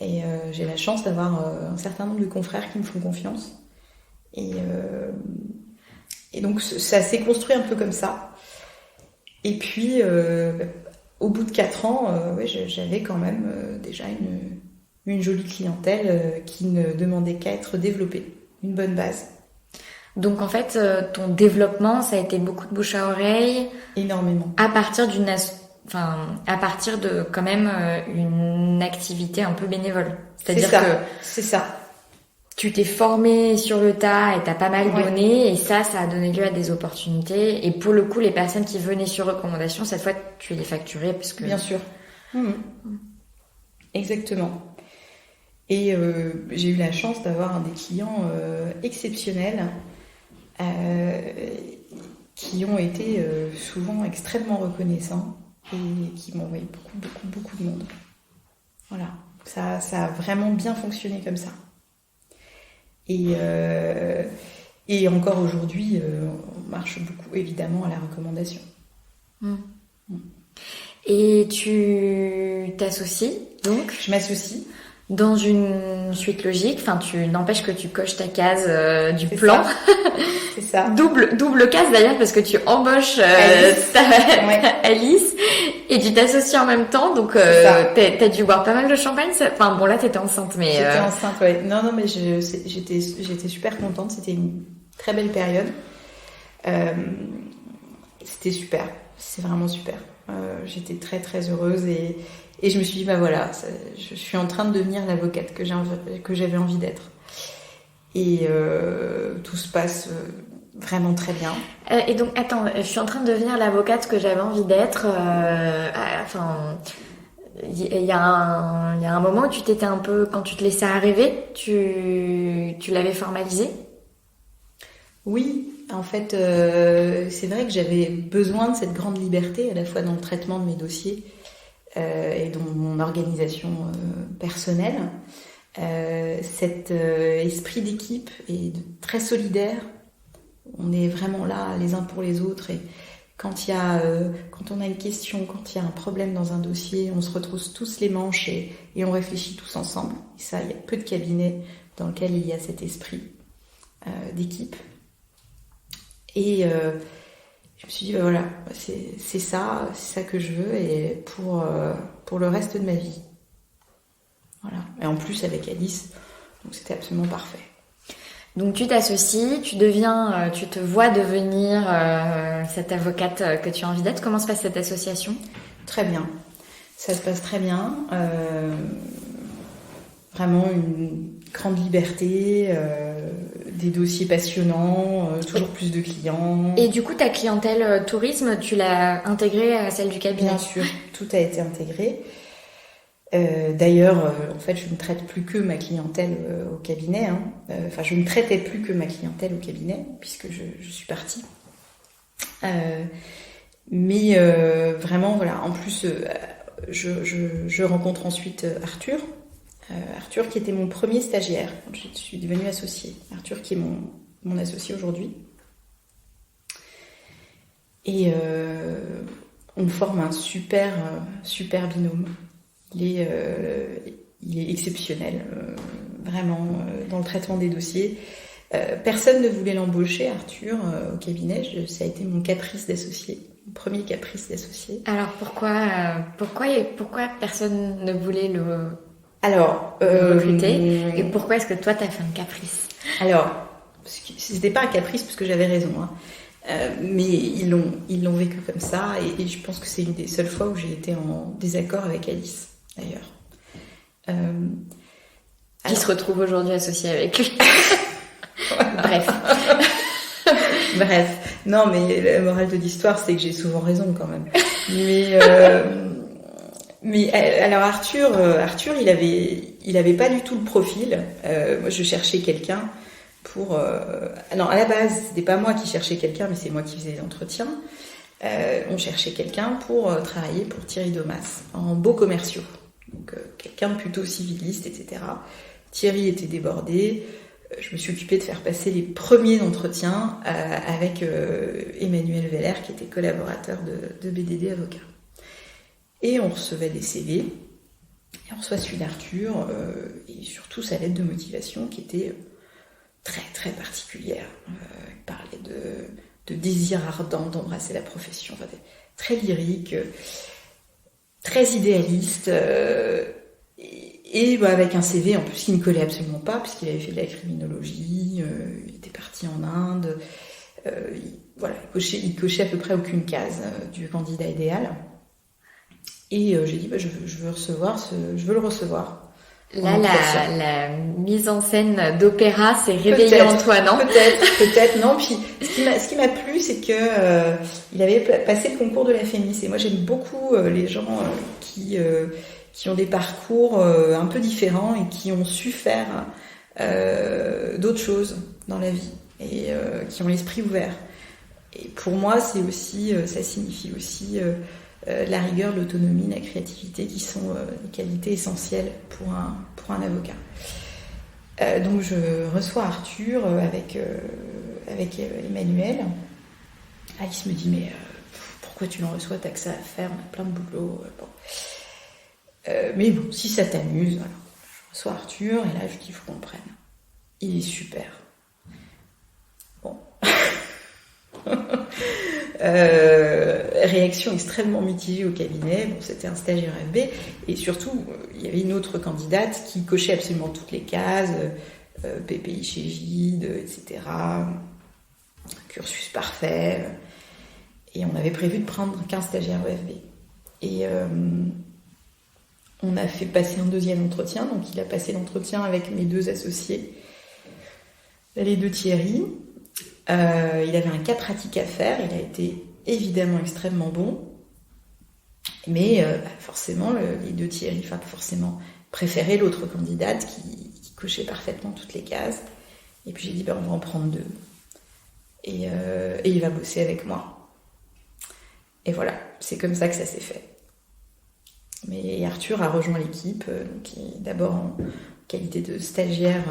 Et j'ai la chance d'avoir un certain nombre de confrères qui me font confiance. Et donc ça s'est construit un peu comme ça. Et puis, au bout de 4 ans, j'avais quand même déjà une jolie clientèle qui ne demandait qu'à être développée. Une bonne base. Donc en fait, ton développement, ça a été beaucoup de bouche à oreille. Énormément. À partir de quand même une activité un peu bénévole. C'est-à-dire que c'est ça. tu t'es formé sur le tas et t'as pas mal donné, et ça a donné lieu à des opportunités. Et pour le coup, les personnes qui venaient sur recommandation, cette fois, tu les facturais parce que... Bien sûr. Exactement. Et j'ai eu la chance d'avoir des clients exceptionnels qui ont été souvent extrêmement reconnaissants et qui m'ont envoyé beaucoup de monde. Voilà. Ça a vraiment bien fonctionné comme ça. Et encore aujourd'hui, on marche beaucoup évidemment à la recommandation. Et tu t'associes donc? Je m'associe. Dans une suite logique, enfin tu n'empêches que tu coches ta case du plan. C'est ça. Double case d'ailleurs parce que tu embauches Alice et tu t'associes en même temps, donc t'as dû boire pas mal de champagne. Enfin bon, là t'étais enceinte, mais j'étais enceinte, ouais. Non, mais j'étais super contente. C'était une très belle période. C'était super. C'est vraiment super. J'étais très très heureuse et je me suis dit, je suis en train de devenir l'avocate que j'avais envie d'être. Et tout se passe vraiment très bien. Et donc, attends, je suis en train de devenir l'avocate que j'avais envie d'être. Il y a un moment où tu t'étais un peu, quand tu te laissais arriver, tu l'avais formalisé? Oui, en fait, c'est vrai que j'avais besoin de cette grande liberté, à la fois dans le traitement de mes dossiers et dans mon organisation personnelle. Cet esprit d'équipe est très solidaire. On est vraiment là les uns pour les autres, et quand on a une question, quand il y a un problème dans un dossier, on se retrousse tous les manches et on réfléchit tous ensemble. Et ça, il y a peu de cabinets dans lesquels il y a cet esprit d'équipe. Et je me suis dit, c'est ça que je veux, et pour le reste de ma vie. Voilà. Et en plus avec Alice, donc c'était absolument parfait. Donc tu t'associes, tu te vois devenir cette avocate que tu as envie d'être. Comment se passe cette association? Très bien. Ça se passe très bien. Vraiment une grande liberté, des dossiers passionnants, toujours plus de clients. Et du coup, ta clientèle tourisme, tu l'as intégrée à celle du cabinet? Bien sûr, tout a été intégré. D'ailleurs, en fait, je ne traite plus que ma clientèle au cabinet. Je ne traitais plus que ma clientèle au cabinet, puisque je suis partie. Mais vraiment, voilà. En plus, je rencontre ensuite Arthur. Arthur, qui était mon premier stagiaire quand je suis devenue associée. Arthur, qui est mon associé aujourd'hui. Et on forme un super binôme. Il est exceptionnel, vraiment, dans le traitement des dossiers. Personne ne voulait l'embaucher, Arthur, au cabinet. Ça a été mon caprice d'associé, mon premier caprice d'associé. Alors pourquoi personne ne voulait le recruter et pourquoi est-ce que toi t'as fait un caprice? Alors, c'était pas un caprice parce que j'avais raison, hein. Mais ils l'ont vécu comme ça et je pense que c'est une des seules fois où j'ai été en désaccord avec Alice, d'ailleurs. Qui se retrouve aujourd'hui associée avec lui. Bref. Non, mais la morale de l'histoire, c'est que j'ai souvent raison quand même. Mais alors Arthur, il avait pas du tout le profil. Moi, je cherchais quelqu'un pour. Non, à la base, c'était pas moi qui cherchais quelqu'un, mais c'est moi qui faisais les entretiens. On cherchait quelqu'un pour travailler pour Thierry Domas en beaux commerciaux. Donc quelqu'un de plutôt civiliste, etc. Thierry était débordé. Je me suis occupée de faire passer les premiers entretiens avec Emmanuel Veller, qui était collaborateur de BDD Avocat. Et on recevait des CV, et on reçoit celui d'Arthur, et surtout sa lettre de motivation qui était très très particulière. Il parlait de désir ardent d'embrasser la profession, enfin, très lyrique, très idéaliste, et avec un CV en plus qui ne collait absolument pas, puisqu'il avait fait de la criminologie, il était parti en Inde, il cochait à peu près aucune case du candidat idéal. Et j'ai dit, je veux le recevoir. Là, la mise en scène d'opéra s'est réveillée en toi, non? Peut-être, non. Puis, ce qui m'a plu, c'est que il avait passé le concours de la FEMIS. Et moi, j'aime beaucoup les gens qui ont des parcours un peu différents et qui ont su faire d'autres choses dans la vie et qui ont l'esprit ouvert. Et pour moi, ça signifie aussi la rigueur, l'autonomie, la créativité, qui sont des qualités essentielles pour un avocat. Donc je reçois Arthur avec Emmanuel. Alice me dit, mais pourquoi tu l'en reçois, t'as que ça à faire, on a plein de boulot. Bon. Mais bon, si ça t'amuse, alors, je reçois Arthur et là je dis, il faut qu'on le prenne. Il est super. Bon. Réaction extrêmement mitigée au cabinet. Bon, c'était un stagiaire FB et surtout il y avait une autre candidate qui cochait absolument toutes les cases, PPI chez Gide, etc. Cursus parfait. Et on avait prévu de prendre qu'un stagiaire FB. Et on a fait passer un deuxième entretien. Donc il a passé l'entretien avec mes deux associés, les deux Thierry. Il avait un cas pratique à faire, il a été évidemment extrêmement bon, mais forcément les deux Thierry, préféraient l'autre candidate qui cochait parfaitement toutes les cases. Et puis j'ai dit, on va en prendre deux. Et il va bosser avec moi. Et voilà, c'est comme ça que ça s'est fait. Mais Arthur a rejoint l'équipe, d'abord en qualité de stagiaire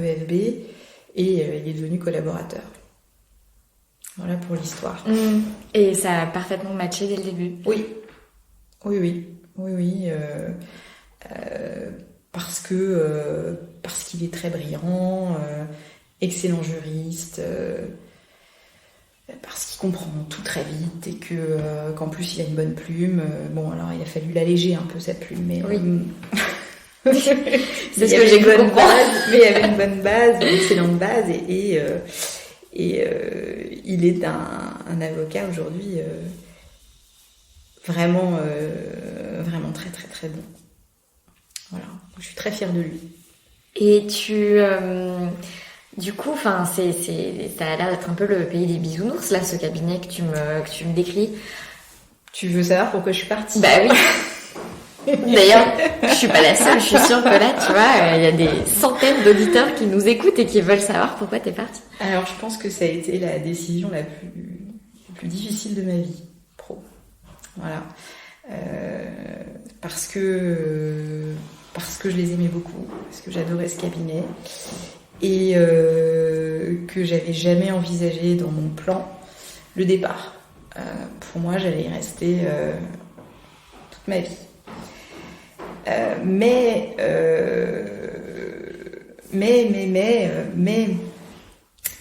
EFB, et il est devenu collaborateur. Voilà pour l'histoire. Et ça a parfaitement matché dès le début. Oui. Parce qu'il est très brillant, excellent juriste, parce qu'il comprend tout très vite et qu'en plus il a une bonne plume. Bon, alors il a fallu l'alléger un peu sa plume, mais oui. C'est ce que j'ai cru comprendre. Mais il y avait une bonne base, une excellente base, et il est un avocat aujourd'hui vraiment très très très bon. Voilà, je suis très fière de lui. Et du coup, ça a l'air d'être un peu le pays des bisounours là, ce cabinet que tu me décris. Tu veux savoir pourquoi je suis partie? Bah oui. D'ailleurs, je suis pas la seule, je suis sûre que là, tu vois, il y a des centaines d'auditeurs qui nous écoutent et qui veulent savoir pourquoi t'es partie. Alors, je pense que ça a été la décision la plus difficile de ma vie pro. Voilà. Parce que je les aimais beaucoup, parce que j'adorais ce cabinet et que j'avais jamais envisagé dans mon plan le départ. Pour moi, j'allais y rester toute ma vie. Mais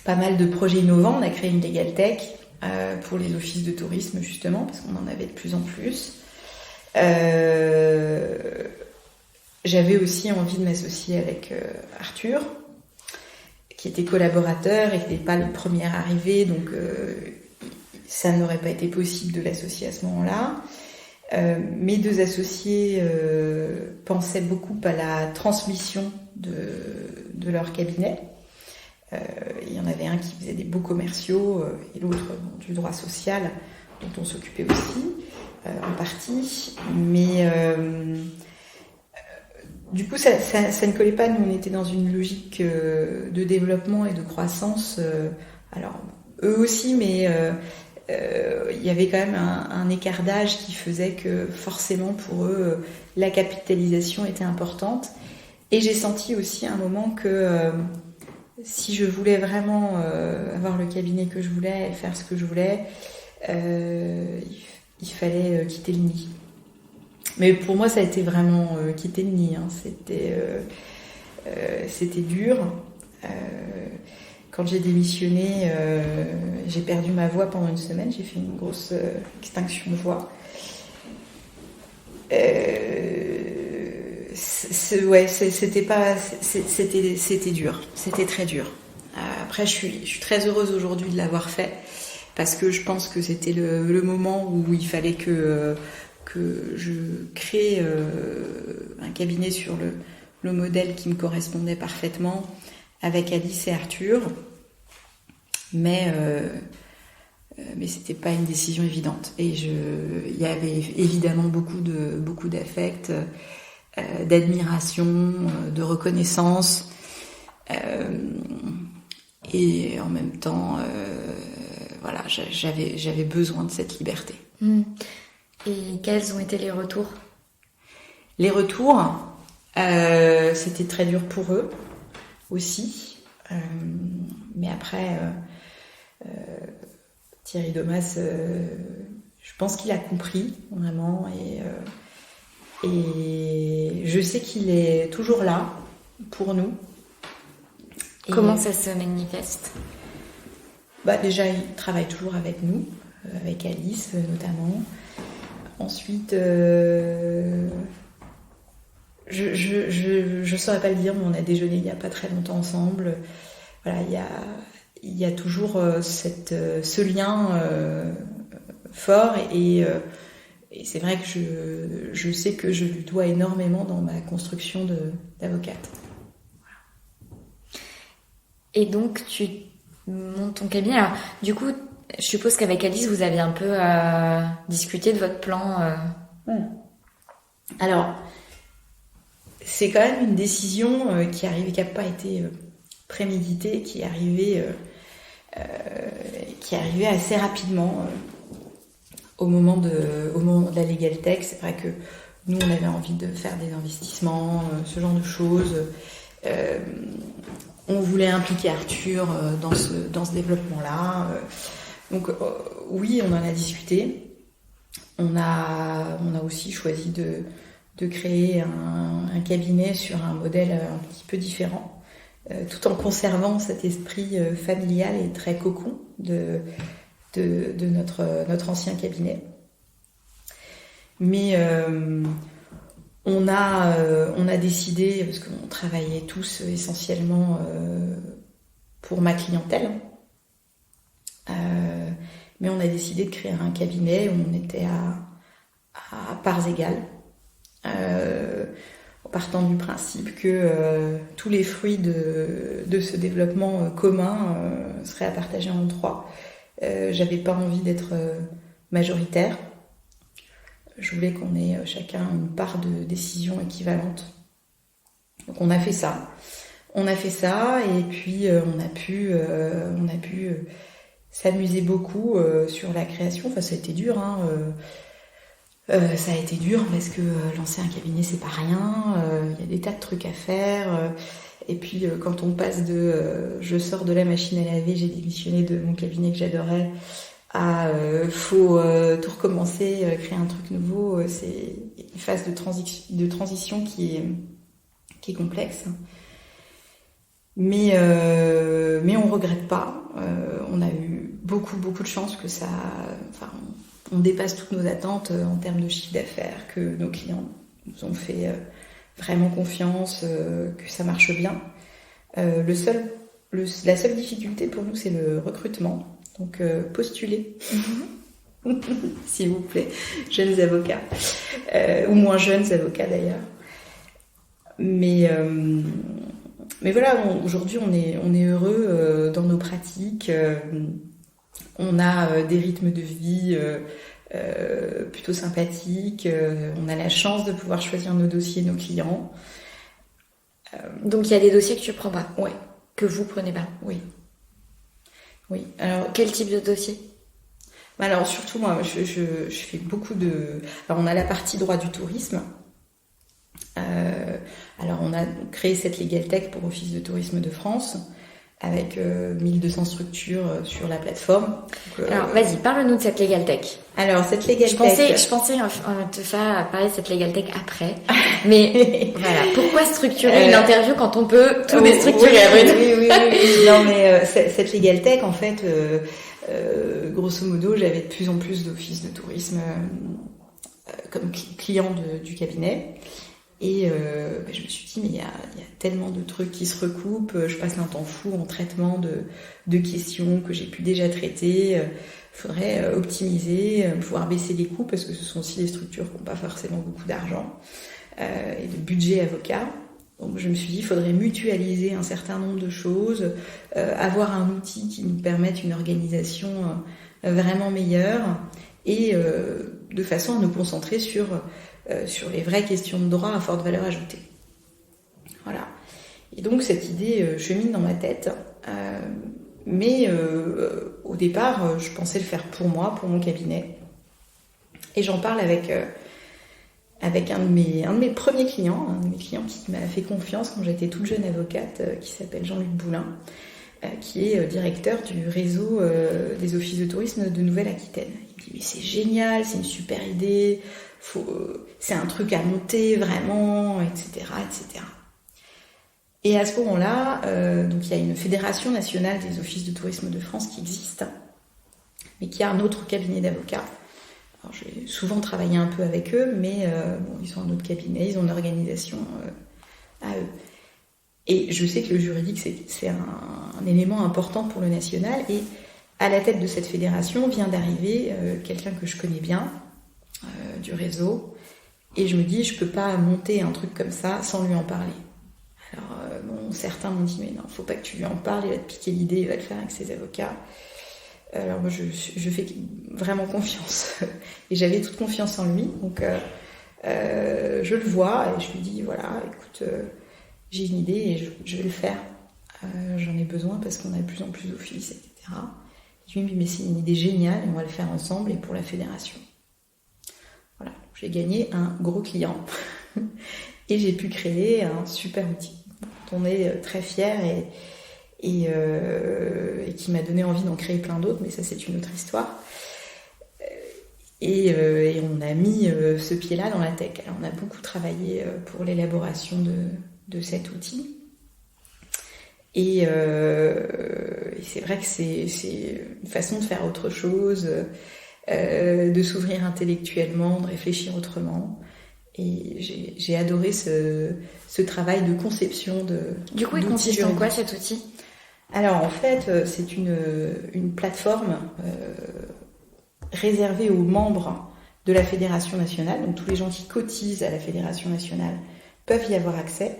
pas mal de projets innovants. On a créé une Legal Tech pour les offices de tourisme, justement, parce qu'on en avait de plus en plus. J'avais aussi envie de m'associer avec Arthur, qui était collaborateur et qui n'était pas le premier arrivé, donc ça n'aurait pas été possible de l'associer à ce moment-là. Mes deux associés pensaient beaucoup à la transmission de leur cabinet. Il y en avait un qui faisait des beaux commerciaux et l'autre du droit social, dont on s'occupait aussi en partie. Mais du coup, ça ne collait pas. Nous, on était dans une logique de développement et de croissance. Alors, eux aussi, mais il y avait quand même un écart d'âge qui faisait que forcément, pour eux, la capitalisation était importante. Et j'ai senti aussi à un moment que si je voulais vraiment avoir le cabinet que je voulais et faire ce que je voulais, il fallait quitter le nid. Mais pour moi, ça a été vraiment quitter le nid. Hein. C'était dur. Quand j'ai démissionné, j'ai perdu ma voix pendant une semaine. J'ai fait une grosse extinction de voix. C'était dur. C'était très dur. Après, je suis très heureuse aujourd'hui de l'avoir fait parce que je pense que c'était le moment où il fallait que je crée un cabinet sur le modèle qui me correspondait parfaitement avec Alice et Arthur. Mais c'était pas une décision évidente. Et il y avait évidemment beaucoup d'affect, d'admiration, de reconnaissance. Et en même temps, voilà, j'avais besoin de cette liberté. Et quels ont été les retours ? Les retours, c'était très dur pour eux aussi. Mais après, Thierry Domas, je pense qu'il a compris vraiment. Et je sais qu'il est toujours là pour nous. Et comment ça se manifeste ? Déjà, il travaille toujours avec nous, avec Alice notamment. Ensuite, je saurais pas le dire, mais on a déjeuné il y a pas très longtemps ensemble. Voilà, il y a toujours ce lien fort et c'est vrai que je sais que je lui dois énormément dans ma construction d'avocate. Voilà. Et donc tu montes ton cabinet. Alors, du coup, je suppose qu'avec Alice, vous avez un peu discuté de votre plan. Alors, c'est quand même une décision qui n'a pas été préméditée, qui est arrivée assez rapidement au moment de la Legal Tech. C'est vrai que nous, on avait envie de faire des investissements, ce genre de choses. On voulait impliquer Arthur dans ce développement-là. Donc oui, on en a discuté. On a aussi choisi de créer un cabinet sur un modèle un petit peu différent, tout en conservant cet esprit familial et très cocon de notre ancien cabinet. Mais on a décidé, parce qu'on travaillait tous essentiellement pour ma clientèle, mais on a décidé de créer un cabinet où on était à parts égales, en partant du principe que tous les fruits de ce développement commun seraient à partager en trois. J'avais pas envie d'être majoritaire. Je voulais qu'on ait chacun une part de décision équivalente. Donc on a fait ça. Et puis on a pu s'amuser beaucoup sur la création. Enfin, ça a été dur, hein. Ça a été dur parce que lancer un cabinet, c'est pas rien. Il y a des tas de trucs à faire. Et puis quand on passe je sors de la machine à laver, j'ai démissionné de mon cabinet que j'adorais, faut tout recommencer, créer un truc nouveau. C'est une phase de transition qui est complexe. Mais on regrette pas. On a eu beaucoup de chance que on dépasse toutes nos attentes en termes de chiffre d'affaires, que nos clients nous ont fait vraiment confiance, que ça marche bien. La seule difficulté pour nous, c'est le recrutement. Donc, postulez, s'il vous plaît, jeunes avocats, ou moins jeunes avocats d'ailleurs. Mais voilà, aujourd'hui, on est heureux dans nos pratiques. On a des rythmes de vie plutôt sympathiques. On a la chance de pouvoir choisir nos dossiers, nos clients. Donc, il y a des dossiers que tu prends pas? Ouais. Que vous prenez pas? Oui. Alors, quel type de dossier? Alors, surtout, moi, je fais beaucoup de... Alors, on a la partie droit du tourisme. Alors, on a créé cette Legal Tech pour Office de tourisme de France, avec 1200 structures sur la plateforme. Donc, alors, vas-y, parle-nous de cette Legal Tech. Alors, cette Legal Tech... Je pensais te faire parler de cette Legal Tech après. Mais voilà, pourquoi structurer une interview quand on peut tout déstructurer? Oui. Non, mais cette Legal Tech, en fait, grosso modo, j'avais de plus en plus d'offices de tourisme comme clients du cabinet. Et je me suis dit, mais il y a tellement de trucs qui se recoupent, je passe un temps fou en traitement de questions que j'ai pu déjà traiter. Faudrait optimiser, pouvoir baisser les coûts, parce que ce sont aussi des structures qui n'ont pas forcément beaucoup d'argent et de budget avocat. Donc je me suis dit, il faudrait mutualiser un certain nombre de choses, avoir un outil qui nous permette une organisation vraiment meilleure, et de façon à nous concentrer sur les vraies questions de droit à forte valeur ajoutée. Voilà. Et donc cette idée chemine dans ma tête, mais au départ, je pensais le faire pour moi, pour mon cabinet. Et j'en parle avec un de mes premiers clients, un de mes clients qui m'a fait confiance quand j'étais toute jeune avocate, qui s'appelle Jean-Luc Boulin, qui est directeur du réseau des offices de tourisme de Nouvelle-Aquitaine. Il me dit, mais c'est génial, c'est une super idée, c'est un truc à monter vraiment, etc., etc. Et à ce moment-là, donc il y a une fédération nationale des offices de tourisme de France qui existe, mais qui a un autre cabinet d'avocats. Alors, j'ai souvent travaillé un peu avec eux, mais ils sont un autre cabinet, ils ont une organisation à eux. Et je sais que le juridique, c'est un élément important pour le national. Et à la tête de cette fédération vient d'arriver quelqu'un que je connais bien, du réseau. Et je me dis, je peux pas monter un truc comme ça sans lui en parler. Alors, certains m'ont dit, mais non, faut pas que tu lui en parles, il va te piquer l'idée, il va le faire avec ses avocats. Alors moi, je fais vraiment confiance. Et j'avais toute confiance en lui. Donc, je le vois et je lui dis, voilà, écoute... j'ai une idée et je vais le faire. J'en ai besoin parce qu'on a de plus en plus d'offices, etc. Je lui dis, mais c'est une idée géniale et on va le faire ensemble et pour la fédération. Voilà, j'ai gagné un gros client et j'ai pu créer un super outil dont on est très fiers et qui m'a donné envie d'en créer plein d'autres, mais ça c'est une autre histoire. Et on a mis ce pied-là dans la tech. Alors on a beaucoup travaillé pour l'élaboration de cet outil. Et c'est vrai que c'est une façon de faire autre chose, de s'ouvrir intellectuellement, de réfléchir autrement. Et j'ai adoré ce travail de conception de... Du coup, il consiste en quoi cet outil ? Alors en fait, c'est une plateforme réservée aux membres de la Fédération nationale. Donc tous les gens qui cotisent à la Fédération nationale peuvent y avoir accès.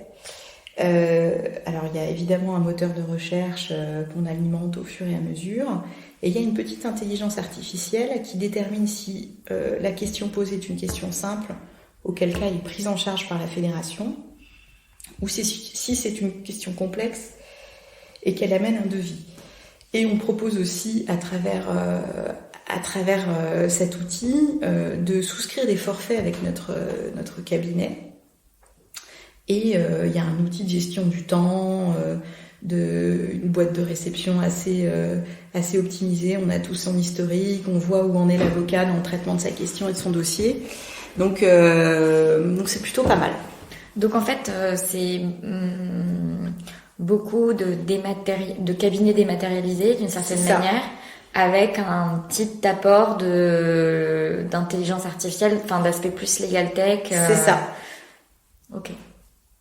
Alors il y a évidemment un moteur de recherche qu'on alimente au fur et à mesure, et il y a une petite intelligence artificielle qui détermine si la question posée est une question simple, auquel cas elle est prise en charge par la fédération, ou si c'est une question complexe et qu'elle amène un devis. Et on propose aussi à travers cet outil de souscrire des forfaits avec notre cabinet. Et il y a un outil de gestion du temps, une boîte de réception assez optimisée. On a tout son historique, on voit où en est l'avocat dans le traitement de sa question et de son dossier. Donc c'est plutôt pas mal. Donc en fait, c'est beaucoup de cabinets dématérialisés d'une certaine manière, avec un petit apport d'intelligence artificielle, enfin d'aspect plus legal tech. C'est ça. Ok.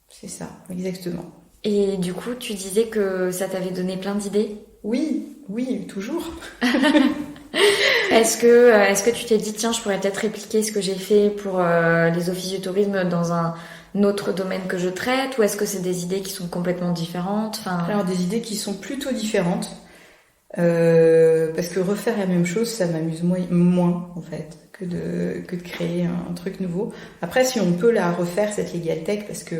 C'est ça, exactement. Et du coup, tu disais que ça t'avait donné plein d'idées ? Oui, toujours. Est-ce que tu t'es dit, tiens, je pourrais peut-être répliquer ce que j'ai fait pour les offices du tourisme dans un autre domaine que je traite, ou est-ce que c'est des idées qui sont complètement différentes ? Alors, des idées qui sont plutôt différentes, parce que refaire la même chose, ça m'amuse moins en fait, que de créer un truc nouveau. Après, si on peut la refaire, cette legal tech, parce que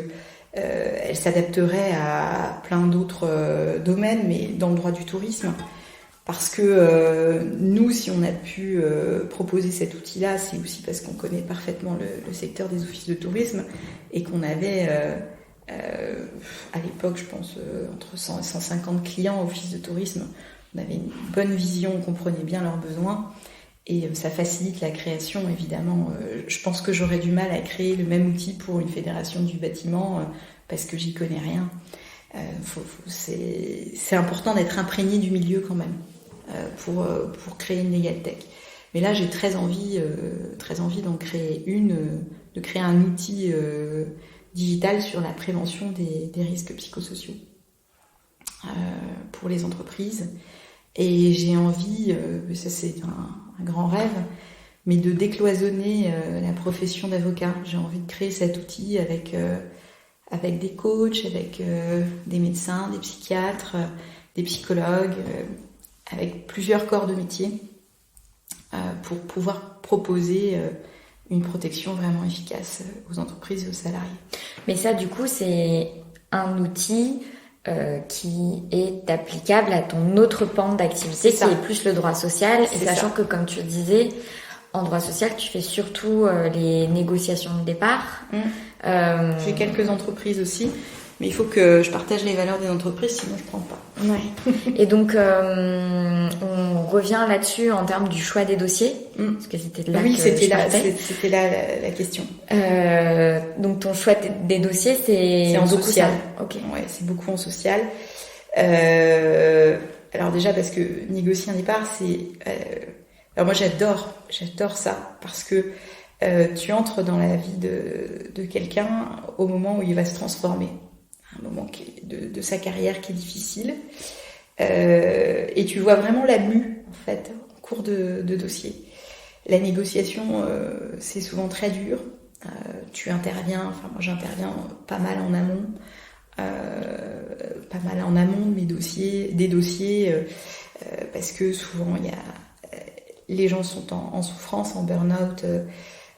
elle s'adapterait à plein d'autres domaines, mais dans le droit du tourisme. Parce que nous, si on a pu proposer cet outil-là, c'est aussi parce qu'on connaît parfaitement le secteur des offices de tourisme et qu'on avait, à l'époque, je pense, entre 100 et 150 clients offices de tourisme. On avait une bonne vision, on comprenait bien leurs besoins et ça facilite la création, évidemment. Je pense que j'aurais du mal à créer le même outil pour une fédération du bâtiment parce que j'y connais rien. C'est important d'être imprégné du milieu quand même. Pour créer une legal tech. Mais là, j'ai très envie d'en créer de créer un outil digital sur la prévention des risques psychosociaux pour les entreprises. Et j'ai envie, ça c'est un grand rêve, mais de décloisonner la profession d'avocat. J'ai envie de créer cet outil avec des coachs, avec des médecins, des psychiatres, des psychologues, avec plusieurs corps de métier pour pouvoir proposer une protection vraiment efficace aux entreprises et aux salariés. Mais ça, du coup, c'est un outil qui est applicable à ton autre pan d'activité, qui est plus le droit social. Et sachant que, comme tu le disais, en droit social, tu fais surtout les négociations de départ. J'ai quelques entreprises aussi. Mais il faut que je partage les valeurs des entreprises, sinon je prends pas. Ouais. Et donc, on revient là-dessus en termes du choix des dossiers, parce que c'était là c'était là la question. Donc, ton choix des dossiers, c'est en social. Ok. Ouais, c'est beaucoup en social. Alors déjà parce que négocier un départ, alors moi j'adore ça parce que tu entres dans la vie de quelqu'un au moment où il va se transformer. Un moment de sa carrière qui est difficile, et tu vois vraiment la mue en fait en cours de dossier. La négociation, c'est souvent très dur. Tu interviens, enfin moi j'interviens pas mal en amont de des dossiers, parce que souvent les gens sont en souffrance, en burn-out,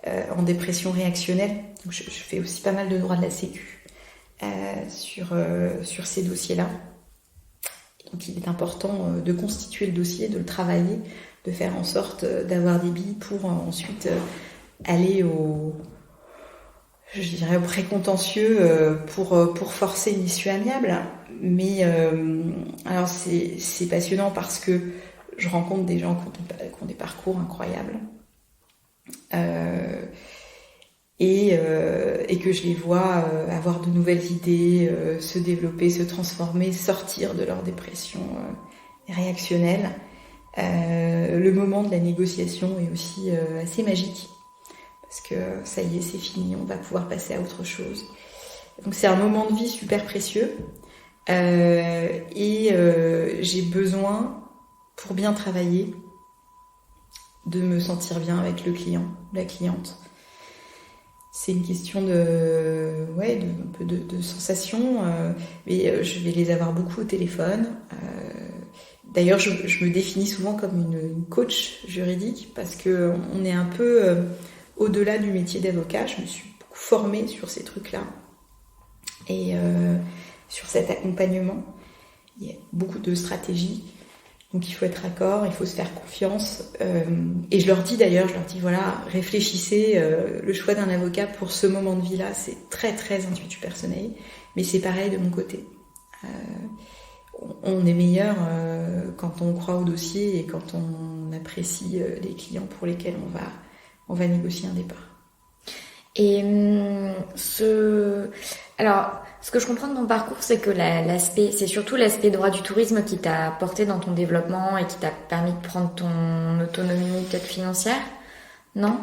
en dépression réactionnelle. Donc je fais aussi pas mal de droit de la Sécu. Sur ces dossiers-là. Donc il est important de constituer le dossier, de le travailler, de faire en sorte d'avoir des billes pour ensuite aller au précontentieux pour forcer une issue amiable. Mais alors c'est passionnant parce que je rencontre des gens qui ont des parcours incroyables. Et que je les vois avoir de nouvelles idées, se développer, se transformer, sortir de leur dépression réactionnelle. Le moment de la négociation est aussi assez magique, parce que ça y est, c'est fini, on va pouvoir passer à autre chose. Donc c'est un moment de vie super précieux, et j'ai besoin, pour bien travailler, de me sentir bien avec le client, la cliente. C'est une question un peu de sensation, mais je vais les avoir beaucoup au téléphone. D'ailleurs, je me définis souvent comme une coach juridique parce que on est un peu au-delà du métier d'avocat. Je me suis beaucoup formée sur ces trucs-là et sur cet accompagnement. Il y a beaucoup de stratégies. Donc il faut être raccord, il faut se faire confiance. Et je leur dis voilà, réfléchissez, le choix d'un avocat pour ce moment de vie-là, c'est très très intuitu personnel, mais c'est pareil de mon côté. on est meilleur quand on croit au dossier et quand on apprécie les clients pour lesquels on va négocier un départ. Et alors, ce que je comprends de ton parcours, c'est que c'est surtout l'aspect droit du tourisme qui t'a porté dans ton développement et qui t'a permis de prendre ton autonomie peut-être financière, non?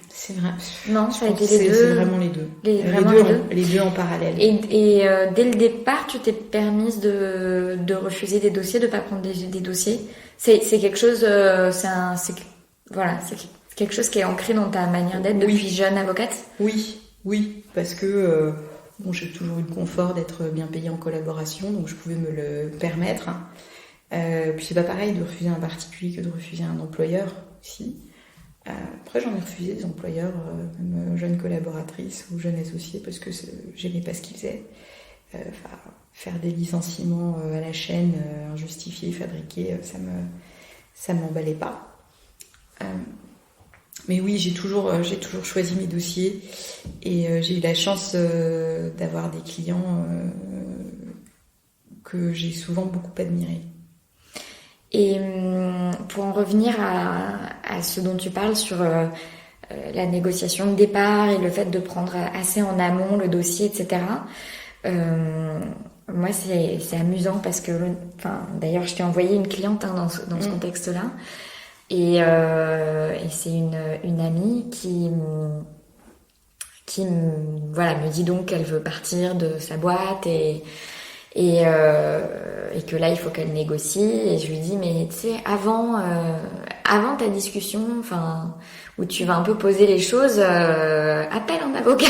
C'est vrai. Non, ça a été les deux. C'est vraiment les deux. Les deux en parallèle. Et dès le départ, tu t'es permise de refuser des dossiers, de pas prendre des dossiers. C'est quelque chose, c'est quelque chose qui est ancré dans ta manière d'être depuis jeune avocate. Oui, parce que j'ai toujours eu le confort d'être bien payée en collaboration, donc je pouvais me le permettre. Puis c'est pas pareil de refuser un particulier que de refuser un employeur aussi. Après, j'en ai refusé des employeurs, même jeunes collaboratrices ou jeunes associés, parce que j'aimais pas ce qu'ils faisaient. Faire des licenciements à la chaîne, injustifiés, fabriqués, ça m'emballait pas. Mais oui, j'ai toujours choisi mes dossiers et j'ai eu la chance d'avoir des clients que j'ai souvent beaucoup admirés. Et pour en revenir à ce dont tu parles sur la négociation de départ et le fait de prendre assez en amont le dossier, etc. Moi, c'est amusant parce que, d'ailleurs, je t'ai envoyé une cliente dans ce contexte-là. Et c'est une amie qui me dit donc qu'elle veut partir de sa boîte et que là il faut qu'elle négocie, et je lui dis mais tu sais avant ta discussion où tu vas un peu poser les choses, appelle un avocat.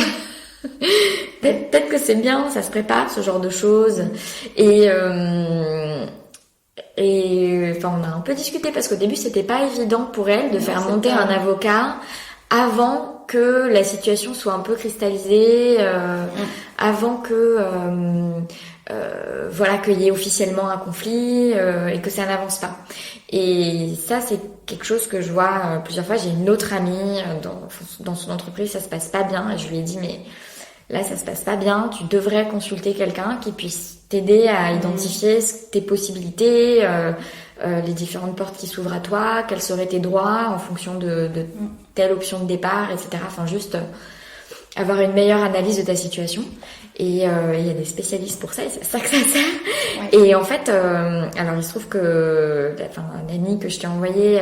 peut-être que c'est bien, ça se prépare ce genre de choses. Et on a un peu discuté parce qu'au début c'était pas évident pour elle de faire monter un avocat avant que la situation soit un peu cristallisée, avant que qu'il y ait officiellement un conflit et que ça n'avance pas. Et ça, c'est quelque chose que je vois plusieurs fois. J'ai une autre amie dans son entreprise, ça se passe pas bien, et je lui ai dit mais là ça se passe pas bien, tu devrais consulter quelqu'un qui puisse t'aider à identifier tes possibilités, les différentes portes qui s'ouvrent à toi, quels seraient tes droits en fonction de telle option de départ, etc. Juste avoir une meilleure analyse de ta situation. Et il y a des spécialistes pour ça, et c'est ça que ça sert. Ouais. Et en fait, alors il se trouve que l'amie que je t'ai envoyée,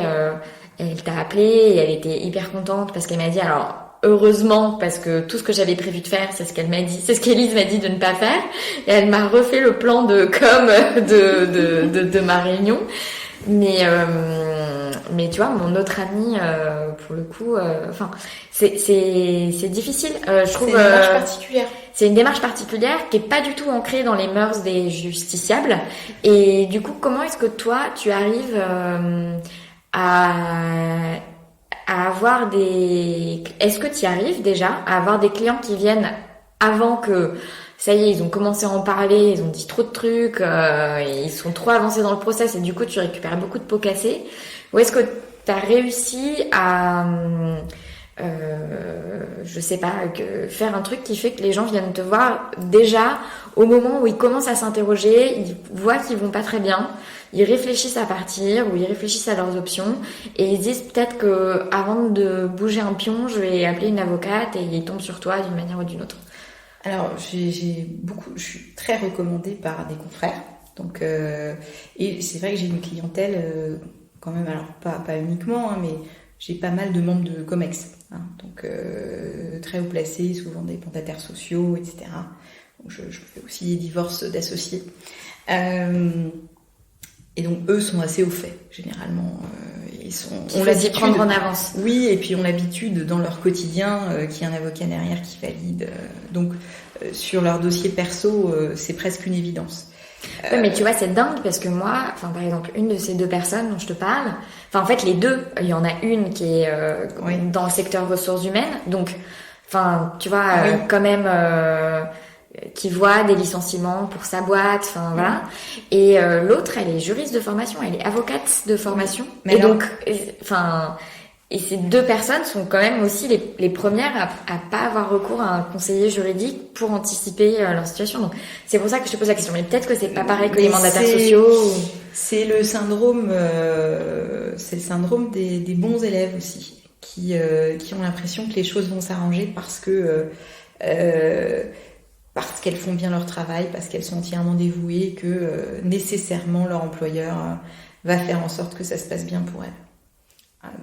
elle t'a appelé et elle était hyper contente parce qu'elle m'a dit, alors heureusement, parce que tout ce que j'avais prévu de faire, c'est ce qu'elle m'a dit, c'est ce qu'Élise m'a dit de ne pas faire, et elle m'a refait le plan de com de ma réunion. Mais tu vois, mon autre amie, pour le coup, c'est difficile. Je trouve. C'est une démarche particulière. C'est une démarche particulière qui est pas du tout ancrée dans les mœurs des justiciables. Et du coup, comment est-ce que toi, tu arrives à avoir Est-ce que tu y arrives déjà à avoir des clients qui viennent avant que ça y est, ils ont commencé à en parler, ils ont dit trop de trucs, ils sont trop avancés dans le process et du coup tu récupères beaucoup de pots cassés? Ou est-ce que tu as réussi à je sais pas, faire un truc qui fait que les gens viennent te voir déjà au moment où ils commencent à s'interroger, ils voient qu'ils vont pas très bien, ils réfléchissent à partir ou ils réfléchissent à leurs options et ils disent peut-être que avant de bouger un pion, je vais appeler une avocate, et ils tombent sur toi d'une manière ou d'une autre. Alors je suis très recommandée par des confrères, donc et c'est vrai que j'ai une clientèle quand même, alors pas uniquement, mais j'ai pas mal de membres de Comex, donc très haut placés, souvent des mandataires sociaux, etc. Donc je fais aussi des divorces d'associés. Et donc eux sont assez au fait, généralement. On l'a dit, prendre en avance. Oui, et puis ont l'habitude dans leur quotidien qu'il y a un avocat derrière qui valide. Donc sur leur dossier perso, c'est presque une évidence. Ouais, mais tu vois, c'est dingue parce que moi, par exemple, une de ces deux personnes dont je te parle, en fait, les deux, il y en a une qui est dans le secteur ressources humaines, donc, tu vois, quand même, qui voit des licenciements pour sa boîte, voilà. Et l'autre, elle est juriste de formation, elle est avocate de formation. Mais et alors... donc, Et ces deux personnes sont quand même aussi les premières à pas avoir recours à un conseiller juridique pour anticiper leur situation. Donc, c'est pour ça que je te pose la question. Mais peut-être que c'est pas pareil que les mandataires sociaux. C'est le syndrome des bons élèves aussi, qui ont l'impression que les choses vont s'arranger parce qu'elles font bien leur travail, parce qu'elles sont entièrement dévouées, que nécessairement leur employeur va faire en sorte que ça se passe bien pour elles.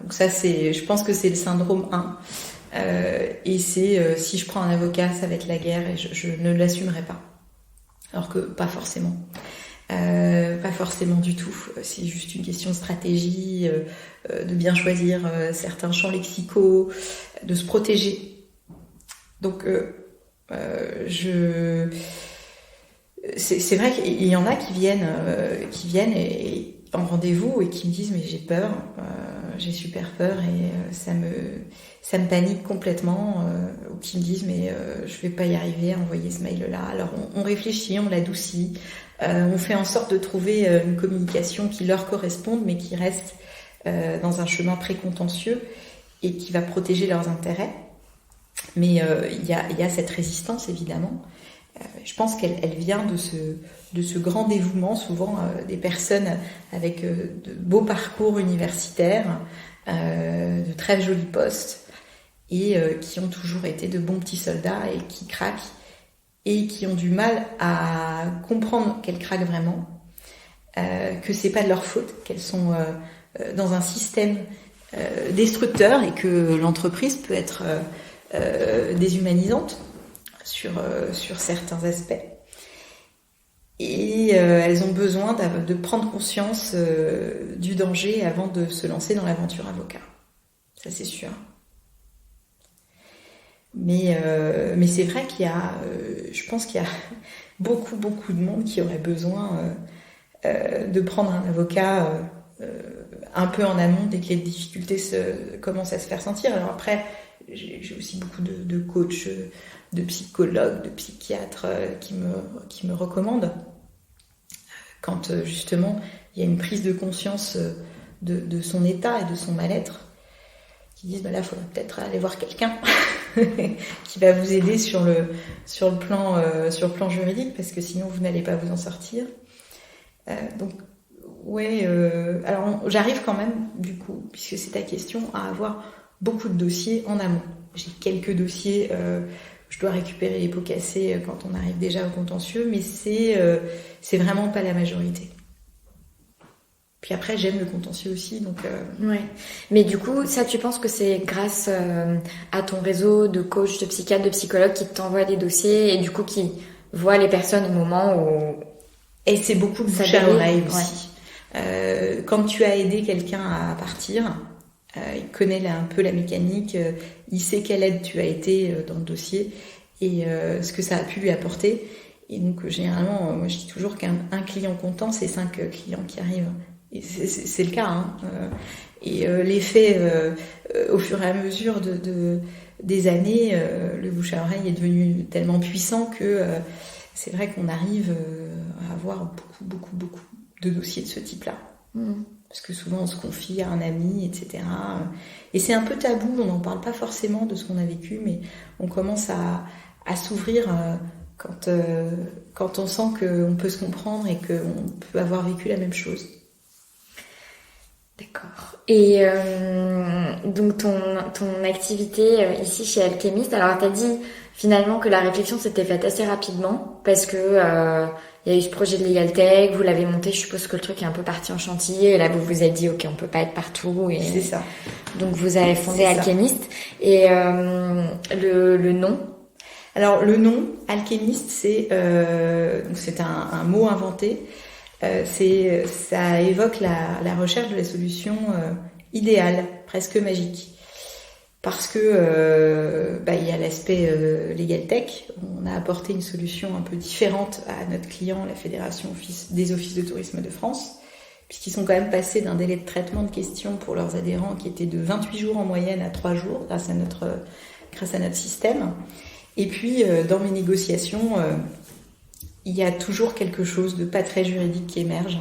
Donc ça, je pense que c'est le syndrome 1. Et c'est si je prends un avocat, ça va être la guerre et je ne l'assumerai pas. Alors que pas forcément. Pas forcément du tout. C'est juste une question de stratégie, de bien choisir certains champs lexicaux, de se protéger. Donc c'est vrai qu'il y en a qui viennent et en rendez-vous et qui me disent mais j'ai peur, j'ai super peur et ça me panique complètement, ou qui me disent mais je vais pas y arriver à envoyer ce mail-là. Alors on réfléchit, on l'adoucit, on fait en sorte de trouver une communication qui leur corresponde mais qui reste dans un chemin précontentieux et qui va protéger leurs intérêts. Mais il y a cette résistance évidemment. Je pense qu'elle vient de ce grand dévouement, souvent des personnes avec de beaux parcours universitaires, de très jolis postes, et qui ont toujours été de bons petits soldats et qui craquent, et qui ont du mal à comprendre qu'elles craquent vraiment, que c'est pas de leur faute, qu'elles sont dans un système destructeur et que l'entreprise peut être déshumanisante sur certains aspects. Et elles ont besoin de prendre conscience du danger avant de se lancer dans l'aventure avocat. Ça, c'est sûr. Mais c'est vrai je pense qu'il y a beaucoup de monde qui aurait besoin de prendre un avocat un peu en amont dès que les difficultés commencent à se faire sentir. Alors après, j'ai aussi beaucoup de coachs, de psychologues, de psychiatres qui me recommandent quand justement il y a une prise de conscience de son état et de son mal-être, qui disent là il faudrait peut-être aller voir quelqu'un qui va vous aider sur le plan juridique, parce que sinon vous n'allez pas vous en sortir. Donc ouais, alors j'arrive quand même du coup, puisque c'est ta question, à avoir beaucoup de dossiers en amont. J'ai quelques dossiers, je dois récupérer les pots cassés quand on arrive déjà au contentieux, mais c'est vraiment pas la majorité. Puis après, j'aime le contentieux aussi, donc... Ouais. Mais du coup, ça, tu penses que c'est grâce à ton réseau de coachs, de psychiatres, de psychologues qui t'envoient des dossiers et du coup qui voient les personnes au moment où... Et c'est beaucoup de bouche à oreille aussi. Ouais. Quand tu as aidé quelqu'un à partir... il connaît un peu la mécanique, il sait quelle aide tu as été dans le dossier et ce que ça a pu lui apporter. Et donc généralement, moi je dis toujours qu'un client content, c'est 5 clients qui arrivent. Et c'est le cas. Hein. Et l'effet, au fur et à mesure des années, le bouche à oreille est devenu tellement puissant que c'est vrai qu'on arrive à avoir beaucoup de dossiers de ce type-là. Mmh. Parce que souvent on se confie à un ami, etc. Et c'est un peu tabou, on n'en parle pas forcément de ce qu'on a vécu, mais on commence à s'ouvrir quand on sent qu'on peut se comprendre et qu'on peut avoir vécu la même chose. D'accord. Et donc ton activité ici chez Alchemist, alors t'as dit finalement que la réflexion s'était faite assez rapidement parce que il y a eu ce projet de Legal Tech, vous l'avez monté, je suppose que le truc est un peu parti en chantier, et là vous vous êtes dit ok, on peut pas être partout, et c'est ça. Donc vous avez fondé Alchemist. Et le nom? Alors le nom Alchemist, c'est un mot inventé. Ça évoque la recherche de la solution idéale, presque magique. Parce que il y a l'aspect Legal Tech. On a apporté une solution un peu différente à notre client, la Fédération des offices de tourisme de France, puisqu'ils sont quand même passés d'un délai de traitement de questions pour leurs adhérents qui était de 28 jours en moyenne à 3 jours grâce à notre système. Et puis dans mes négociations, il y a toujours quelque chose de pas très juridique qui émerge.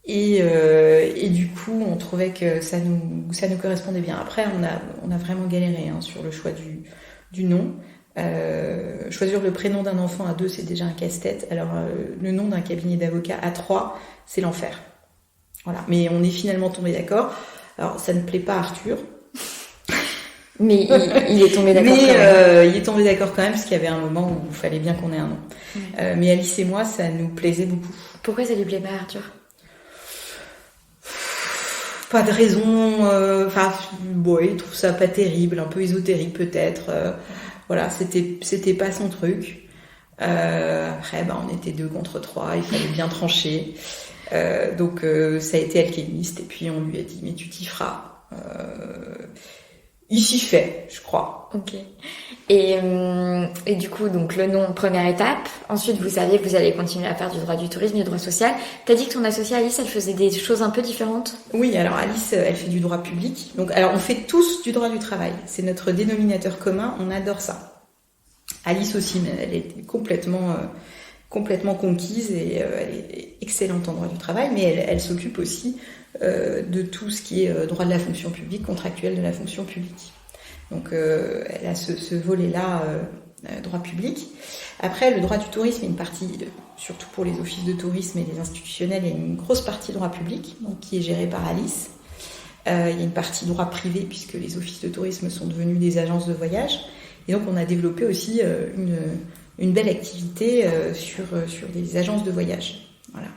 Et du coup, on trouvait que ça nous correspondait bien. Après, on a vraiment galéré sur le choix du nom. Choisir le prénom d'un enfant à 2, c'est déjà un casse-tête. Alors, le nom d'un cabinet d'avocats à 3, c'est l'enfer. Voilà. Mais on est finalement tombé d'accord. Alors, ça ne plaît pas à Arthur. Mais il est tombé d'accord Mais quand même. il est tombé d'accord quand même, parce qu'il y avait un moment où il fallait bien qu'on ait un nom. Mais Alice et moi, ça nous plaisait beaucoup. Pourquoi ça lui plaît pas, Arthur? Pas de raison. Il trouve ça pas terrible, un peu ésotérique peut-être. Voilà, c'était pas son truc. Après, on était 2 contre 3, il fallait bien trancher. Donc ça a été alchimiste, et puis on lui a dit mais tu t'y feras. Il s'y fait, je crois. Ok. Et du coup, donc le nom, première étape. Ensuite, vous saviez que vous allez continuer à faire du droit du tourisme, du droit social. T'as dit que ton associée Alice, elle faisait des choses un peu différentes? Oui, alors Alice, elle fait du droit public. Donc, alors on fait tous du droit du travail. C'est notre dénominateur commun. On adore ça. Alice aussi, mais elle est complètement conquise, et elle est excellente en droit du travail, mais elle s'occupe aussi de tout ce qui est droit de la fonction publique, contractuel de la fonction publique. Donc elle a ce volet-là, droit public. Après, le droit du tourisme est une partie, surtout pour les offices de tourisme et les institutionnels, il y a une grosse partie droit public, donc, qui est gérée par Alice. Il y a une partie droit privé, puisque les offices de tourisme sont devenus des agences de voyage. Et donc on a développé aussi une belle activité sur des agences de voyage. Voilà.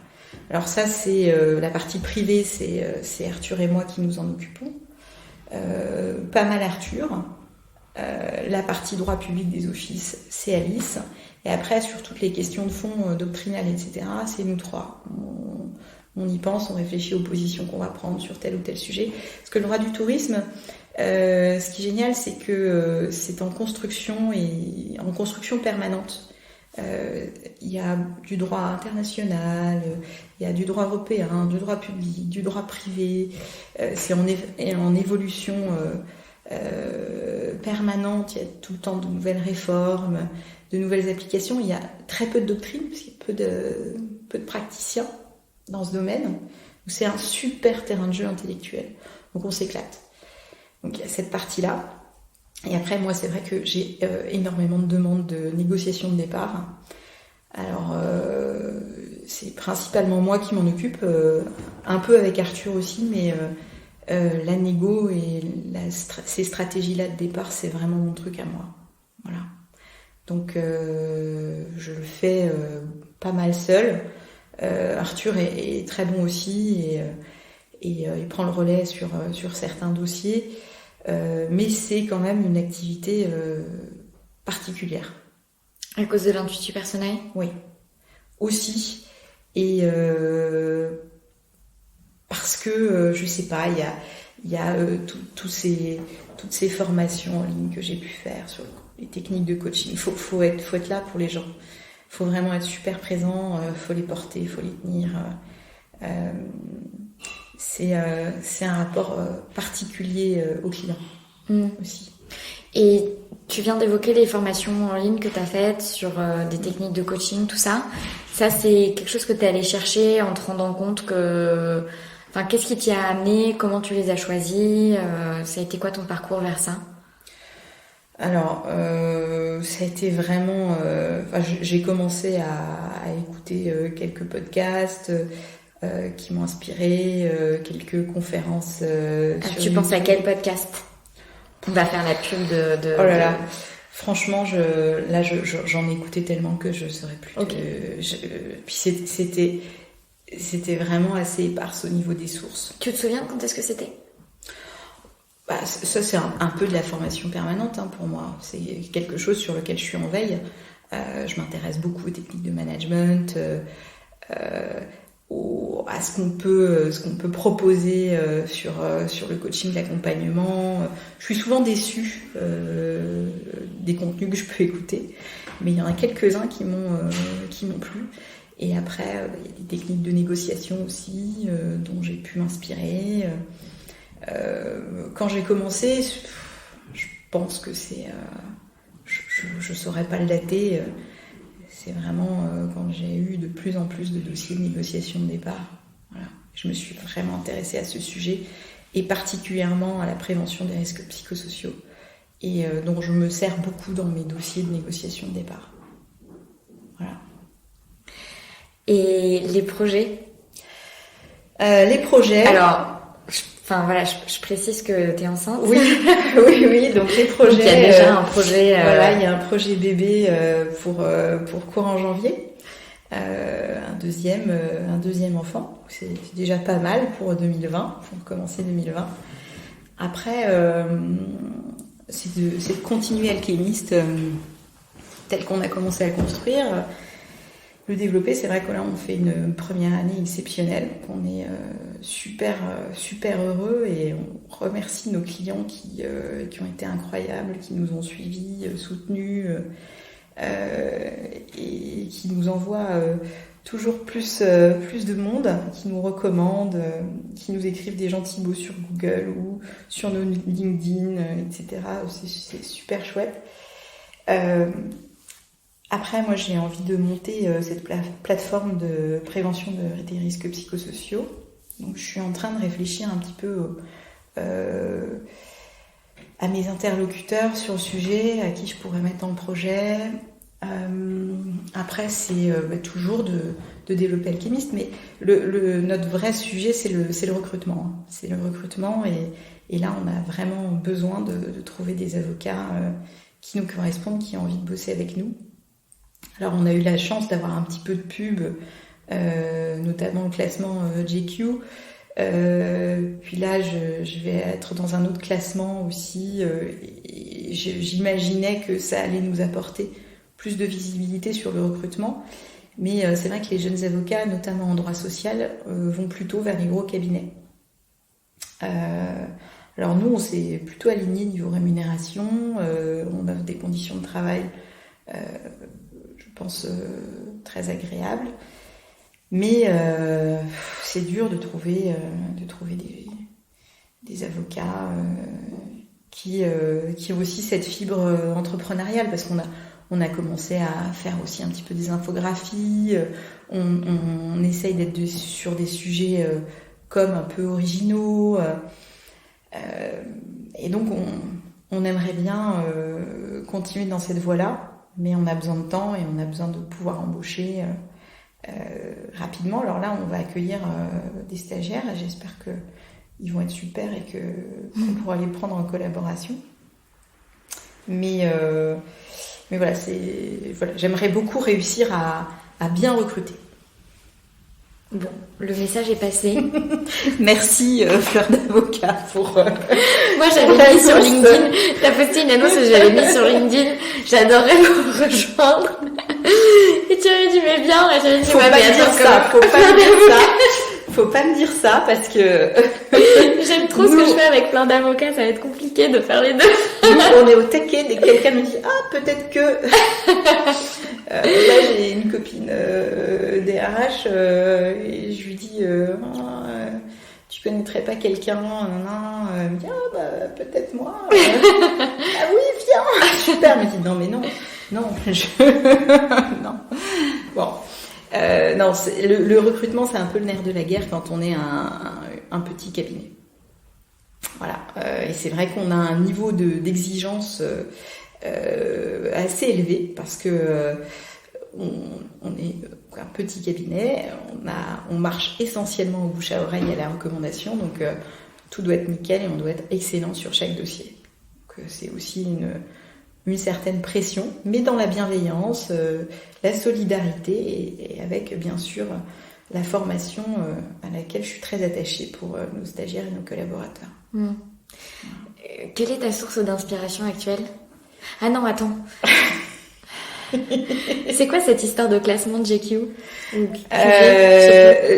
Alors ça, c'est la partie privée, c'est Arthur et moi qui nous en occupons. Pas mal Arthur. La partie droit public des offices, c'est Alice. Et après, sur toutes les questions de fond, doctrinales, etc., c'est nous 3. On y pense, on réfléchit aux positions qu'on va prendre sur tel ou tel sujet. Parce que le droit du tourisme, ce qui est génial, c'est que c'est en construction permanente. Il y a du droit international, il y a du droit européen, du droit public, du droit privé. C'est en évolution permanente. Il y a tout le temps de nouvelles réformes, de nouvelles applications. Il y a très peu de doctrine, parce qu'il y a peu de praticiens dans ce domaine. C'est un super terrain de jeu intellectuel. Donc on s'éclate. Donc il y a cette partie-là. Et après, moi, c'est vrai que j'ai énormément de demandes de négociation de départ. Alors, c'est principalement moi qui m'en occupe, un peu avec Arthur aussi, mais la négo et ces stratégies-là de départ, c'est vraiment mon truc à moi. Voilà. Donc, je le fais pas mal seul. Arthur est très bon aussi, et il prend le relais sur certains dossiers. Mais c'est quand même une activité particulière. À cause de l'intuition personnelle? Oui, aussi. Et parce que, je sais pas, il y a toutes ces formations en ligne que j'ai pu faire sur les techniques de coaching. Faut être là pour les gens. Faut vraiment être super présent, faut les porter, faut les tenir. C'est un rapport particulier au client aussi. Et tu viens d'évoquer les formations en ligne que tu as faites sur des techniques de coaching, tout ça. Ça, c'est quelque chose que tu es allé chercher en te rendant compte que... Enfin, qu'est-ce qui t'y a amené? Comment tu les as choisis? Ça a été quoi ton parcours vers ça? Alors, ça a été vraiment... j'ai commencé à écouter quelques podcasts... qui m'ont inspiré, quelques conférences sur Tu penses à quel podcast? On va faire la pub de... Oh là là, franchement, j'en ai écouté tellement que je ne saurais plus. Okay. Puis c'était vraiment assez éparse au niveau des sources. Tu te souviens quand est-ce que c'était? Ça, c'est un peu de la formation permanente pour moi. C'est quelque chose sur lequel je suis en veille. Je m'intéresse beaucoup aux techniques de management, à ce qu'on peut proposer sur le coaching, l'accompagnement. Je suis souvent déçue des contenus que je peux écouter, mais il y en a quelques-uns qui m'ont plu. Et après, il y a des techniques de négociation aussi dont j'ai pu m'inspirer. Quand j'ai commencé, je pense que c'est... je saurais pas le dater. C'est vraiment quand j'ai eu de plus en plus de dossiers de négociation de départ. Voilà. Je me suis vraiment intéressée à ce sujet et particulièrement à la prévention des risques psychosociaux et dont je me sers beaucoup dans mes dossiers de négociation de départ. Voilà. Et les projets ? Les projets... Alors, je précise que tu es enceinte. Oui, oui, donc les projets... Donc, il y a déjà un projet... Voilà, il y a un projet bébé pour courant janvier. Un deuxième enfant. C'est déjà pas mal pour 2020, pour commencer 2020. Après, c'est de continuer Alchemist tel qu'on a commencé à le construire. Le développer, c'est vrai que là, on fait une première année exceptionnelle. On est super heureux et on remercie nos clients qui ont été incroyables, qui nous ont suivis, soutenus et qui nous envoient toujours plus de monde, qui nous recommandent, qui nous écrivent des gentils mots sur Google ou sur nos LinkedIn, etc. C'est super chouette. Après, moi, j'ai envie de monter cette plateforme de prévention des risques psychosociaux. Donc, je suis en train de réfléchir un petit peu à mes interlocuteurs sur le sujet, à qui je pourrais mettre dans le projet. Après, c'est toujours de développer Alchemist, mais notre vrai sujet, c'est le recrutement. C'est le recrutement, et là, on a vraiment besoin de trouver des avocats qui nous correspondent, qui ont envie de bosser avec nous. Alors, on a eu la chance d'avoir un petit peu de pub, notamment le classement GQ. Puis là, je vais être dans un autre classement aussi. Et j'imaginais que ça allait nous apporter plus de visibilité sur le recrutement. Mais c'est vrai que les jeunes avocats, notamment en droit social, vont plutôt vers les gros cabinets. Alors nous, on s'est plutôt aligné niveau rémunération. On a des conditions de travail, je pense, très agréables. Mais c'est dur de trouver des avocats qui ont aussi cette fibre entrepreneuriale, parce qu'on a commencé à faire aussi un petit peu des infographies, on essaye d'être sur des sujets comme un peu originaux, et donc on aimerait bien continuer dans cette voie-là, mais on a besoin de temps et on a besoin de pouvoir embaucher rapidement. Alors là, on va accueillir des stagiaires, et j'espère qu'ils vont être super et qu'on pourra les prendre en collaboration. Mais voilà, j'aimerais beaucoup réussir à bien recruter. Bon, le message est passé. Merci Fleur d'Avocat pour... Moi, j'avais mis sur LinkedIn. T'as posté une annonce que j'avais mis sur LinkedIn. J'adorerais vous rejoindre. Et tu avais dit, mais bien. Et j'avais dit, faut pas me dire ça parce que... J'aime trop ce que je fais avec plein d'avocats. Ça va être compliqué de faire les deux. Nous, on est au taquet dès que quelqu'un me dit, peut-être que... Là, j'ai une copine DRH et je lui dis tu connaîtrais pas quelqu'un, elle me dit peut-être moi. Ah oui, viens. Super, elle me dit non, non. Bon, non, le recrutement, c'est un peu le nerf de la guerre quand on est un petit cabinet. Voilà, et c'est vrai qu'on a un niveau d'exigence assez élevé, parce que on est un petit cabinet, on marche essentiellement au bouche à oreille et à la recommandation, donc tout doit être nickel et on doit être excellent sur chaque dossier. Donc c'est aussi une certaine pression, mais dans la bienveillance, la solidarité et avec bien sûr la formation à laquelle je suis très attachée pour nos stagiaires et nos collaborateurs. Quelle est ta source d'inspiration actuelle ? Ah non, attends. C'est quoi cette histoire de classement de GQ ?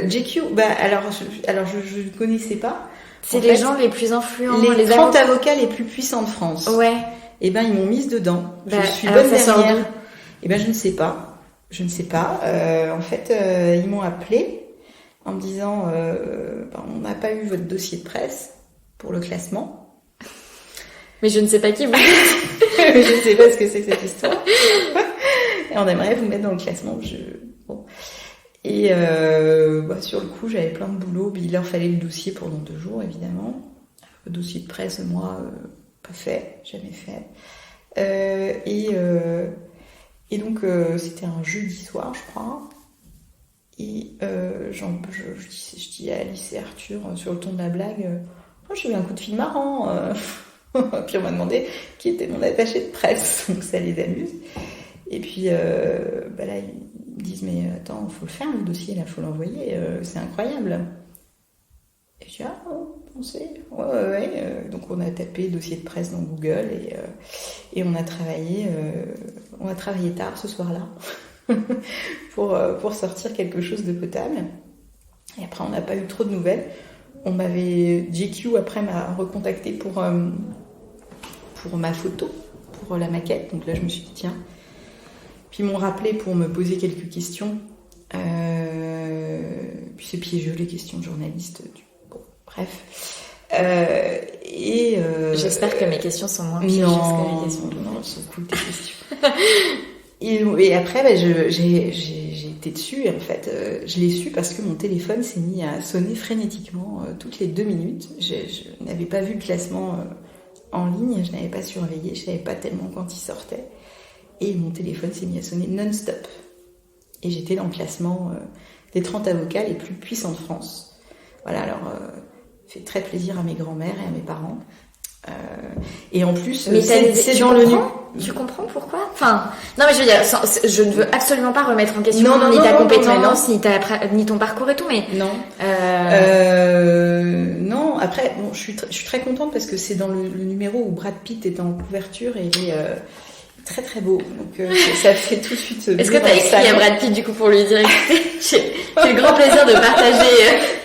GQ, alors je ne connaissais pas. C'est les gens les plus influents, les 30 avocats les plus puissants de France. Ouais. Et ils m'ont mise dedans. Je suis bonne dernière. Je ne sais pas. En fait, ils m'ont appelé en me disant on n'a pas eu votre dossier de presse pour le classement. Mais je ne sais pas qui vous êtes. Je ne sais pas ce que c'est que cette histoire. Et on aimerait vous mettre dans le classement. Bon. Et sur le coup, j'avais plein de boulot. Il leur fallait le dossier pendant 2 jours, évidemment. Le dossier de presse, moi, pas fait, jamais fait. Et donc, c'était un jeudi soir, je crois. Et je dis à Alice et Arthur, sur le ton de la blague, j'ai eu un coup de fil marrant. Puis on m'a demandé qui était mon attaché de presse, donc ça les amuse. Et puis là, ils me disent, mais attends, faut le faire le dossier, là, faut l'envoyer, c'est incroyable. Et je dis, on sait, ouais. Donc on a tapé dossier de presse dans Google et on a travaillé tard ce soir-là pour sortir quelque chose de potable. Et après, on n'a pas eu trop de nouvelles. GQ après m'a recontacté pour ma photo, pour la maquette. Donc là, je me suis dit, tiens. Puis ils m'ont rappelé pour me poser quelques questions. Puis c'est piégeux, les questions de journalistes. Bon, bref. J'espère que mes questions sont moins piégeuses que les questions. Non, c'est cool tes questions. Et après, j'ai été dessus. Et en fait, je l'ai su parce que mon téléphone s'est mis à sonner frénétiquement toutes les 2 minutes. Je n'avais pas vu le classement en ligne, je n'avais pas surveillé, je ne savais pas tellement quand il sortait. Et mon téléphone s'est mis à sonner non-stop. Et j'étais dans le classement des 30 avocats les plus puissants de France. Voilà, alors, fait très plaisir à mes grands-mères et à mes parents. Et en plus, mais c'est dans le nu. Tu comprends pourquoi? Enfin, non, mais je veux dire, je ne veux absolument pas remettre en question ni ta compétence, ni ton parcours et tout, mais non. Non. Après, bon, je suis très contente parce que c'est dans le numéro où Brad Pitt est en couverture et il est très très beau. Donc ça fait tout de suite. Est-ce que t'as écrit à Brad Pitt du coup pour lui dire j'ai le grand plaisir de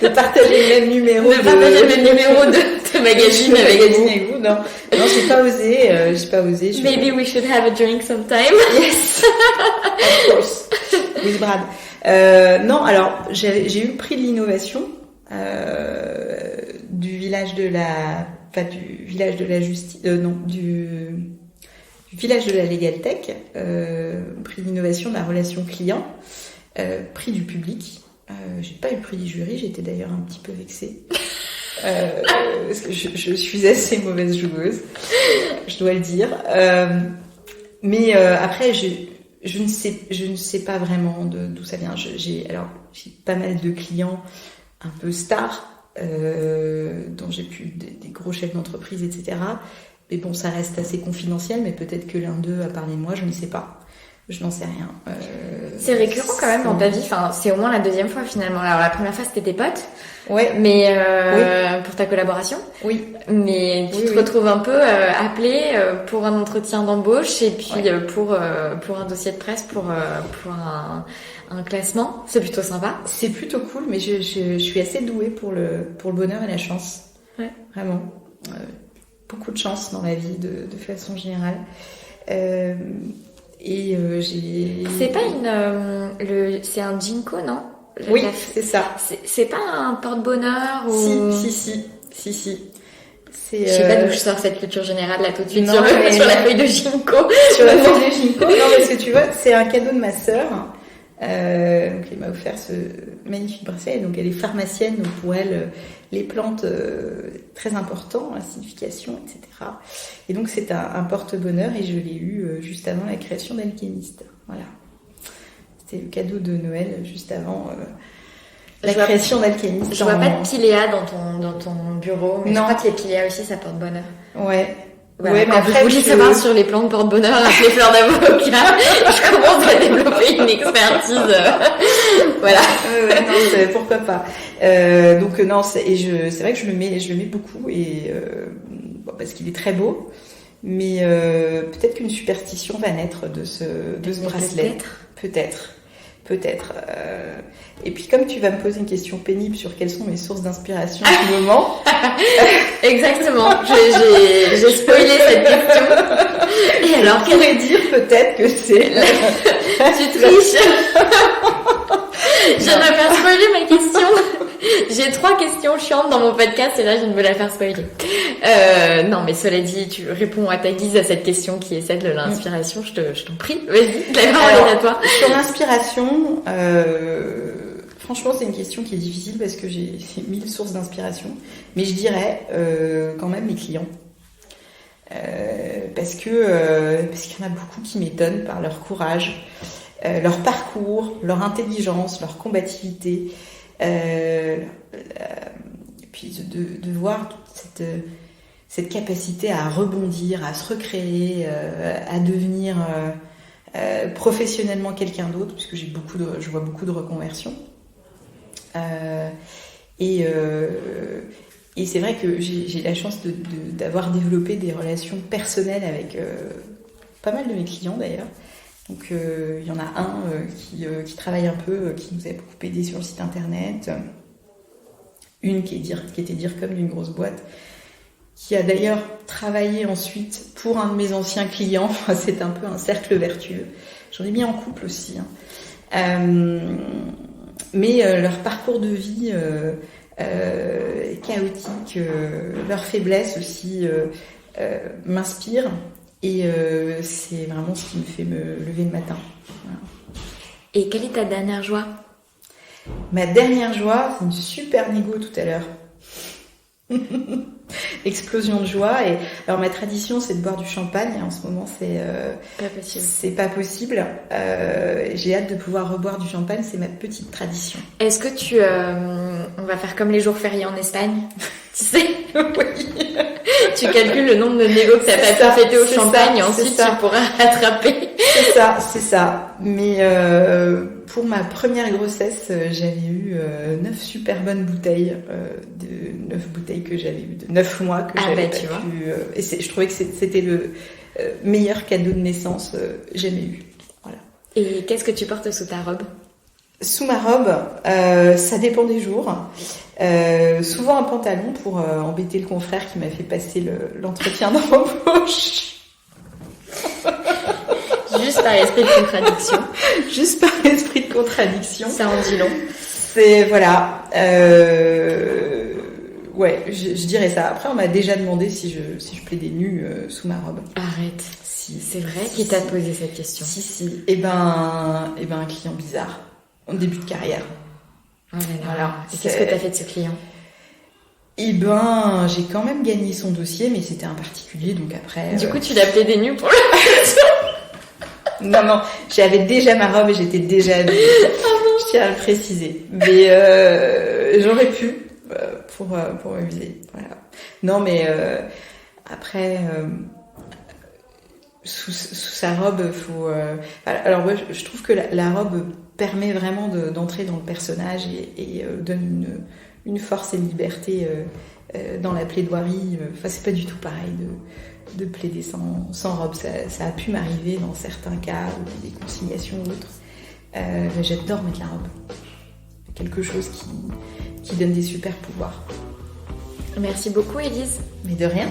partager le même numéro de magazine avec vous. Non, j'ai pas osé. Maybe we should have a drink sometime. Yes, of course, with Brad. Non, alors j'ai eu le prix de l'innovation du village de la Legal Tech, prix d'innovation de la relation client, prix du public. J'ai pas eu le prix du jury, j'étais d'ailleurs un petit peu vexée. Parce que je suis assez mauvaise joueuse, je dois le dire. Mais après, je ne sais pas vraiment d'où ça vient. J'ai pas mal de clients un peu stars, dont j'ai pu des gros chefs d'entreprise, etc. Mais bon, ça reste assez confidentiel, mais peut-être que l'un d'eux a parlé de moi, je ne sais pas. Je n'en sais rien. C'est récurrent quand même dans ta vie, enfin, c'est au moins la 2e fois finalement. Alors la première fois c'était tes potes, ouais, mais pour ta collaboration. Oui. Mais tu te retrouves un peu appelé pour un entretien d'embauche et puis pour un dossier de presse, pour un classement. C'est plutôt sympa. C'est plutôt cool, mais je suis assez douée pour le bonheur et la chance. Ouais. Vraiment. Beaucoup de chance dans la vie de façon générale. C'est pas c'est un Ginkgo, non? Oui, c'est ça. C'est pas un porte-bonheur ou... Si. Je sais pas d'où je sors cette culture générale là tout de suite sur la feuille de Ginkgo. Sur la feuille de Ginkgo. Non, parce que tu vois, c'est un cadeau de ma sœur. Donc elle m'a offert ce magnifique bracelet. Donc elle est pharmacienne, donc pour elle les plantes très important, la signification, etc. Et donc c'est un porte-bonheur et je l'ai eu juste avant la création d'Alchemist. Voilà, c'était le cadeau de Noël juste avant la création d'Alchemist. Je vois pas de piléa dans ton bureau, mais non. Je crois que les piléas aussi ça porte bonheur. Ouais. Voilà, ouais, mais après, vous voulez savoir sur les plantes porte-bonheur avec les fleurs d'avocat, je commence à développer une expertise. Voilà. Non, pourquoi pas. Donc non, c'est vrai que je le mets beaucoup et parce qu'il est très beau. Mais peut-être qu'une superstition va naître de ce bracelet. Peut-être. Et puis comme tu vas me poser une question pénible sur quelles sont mes sources d'inspiration en ce moment. J'Exactement, j'ai spoilé cette question. Et alors, je pourrais dire peut-être que c'est... Tu triches. J'aimerais bien spoiler ma question. J'ai 3 questions chiantes dans mon podcast et là je viens de me la faire spoiler. Non mais cela dit, tu réponds à ta guise à cette question qui est celle de l'inspiration. Je t'en prie, vas-y, la parole est à toi. Sur l'inspiration, franchement c'est une question qui est difficile parce que j'ai 1000 sources d'inspiration. Mais je dirais quand même mes clients. Parce qu'il y en a beaucoup qui m'étonnent par leur courage, leur parcours, leur intelligence, leur combativité, et puis de voir toute cette capacité à rebondir, à se recréer, à devenir professionnellement quelqu'un d'autre, puisque je vois beaucoup de reconversions. Et c'est vrai que j'ai la chance d'avoir développé des relations personnelles avec pas mal de mes clients d'ailleurs. Donc il y en a un qui travaille un peu, qui nous a beaucoup aidé sur le site internet. Une qui était DIRCOM d'une grosse boîte, qui a d'ailleurs travaillé ensuite pour un de mes anciens clients. Enfin, c'est un peu un cercle vertueux. J'en ai mis en couple aussi. Mais leur parcours de vie chaotique, leur faiblesse aussi m'inspire et c'est vraiment ce qui me fait me lever le matin. Voilà. Et quelle est ta dernière joie ? Ma dernière joie, c'est une super négo tout à l'heure. Explosion de joie. Et alors ma tradition, c'est de boire du champagne. En ce moment, c'est pas possible. J'ai hâte de pouvoir reboire du champagne. C'est ma petite tradition. Est-ce que on va faire comme les jours fériés en Espagne, tu sais? Oui. Tu calcules le nombre de négos que t'as pas fêté au champagne et ensuite tu pourras rattraper. C'est ça. Mais pour ma première grossesse, j'avais eu 9 super bonnes bouteilles, 9 bouteilles que j'avais eu de 9 mois que j'avais pas pu. Et je trouvais que c'était le meilleur cadeau de naissance jamais eu. Voilà. Et qu'est-ce que tu portes sous ta robe ? Sous ma robe, ça dépend des jours. Souvent un pantalon pour embêter le confrère qui m'a fait passer l'entretien d'embauche. Juste par esprit de contradiction. Juste par esprit de contradiction. Ça en dit long. C'est, voilà. Ouais, je dirais ça. Après, on m'a déjà demandé si je plaidais nue sous ma robe. Arrête. Si. C'est vrai qui t'a posé cette question. Si. Eh ben, un client bizarre. En début de carrière. Oh là là. Voilà. Et qu'est-ce que t'as fait de ce client ? Eh ben, j'ai quand même gagné son dossier, mais c'était un particulier, donc après... Du coup, tu l'as plaidé nu pour le... Non, j'avais déjà ma robe et j'étais déjà habillée. Je tiens à le préciser. Mais j'aurais pu pour m'amuser. Voilà. Non, mais après, sous sa robe, faut... alors, moi, je trouve que la robe permet vraiment d'entrer dans le personnage et donne une force et une liberté dans la plaidoirie. Enfin, c'est pas du tout pareil de plaider sans robe. Ça a pu m'arriver dans certains cas, des consignations ou autres. J'adore mettre la robe. Quelque chose qui donne des super pouvoirs. Merci beaucoup, Élise. Mais de rien.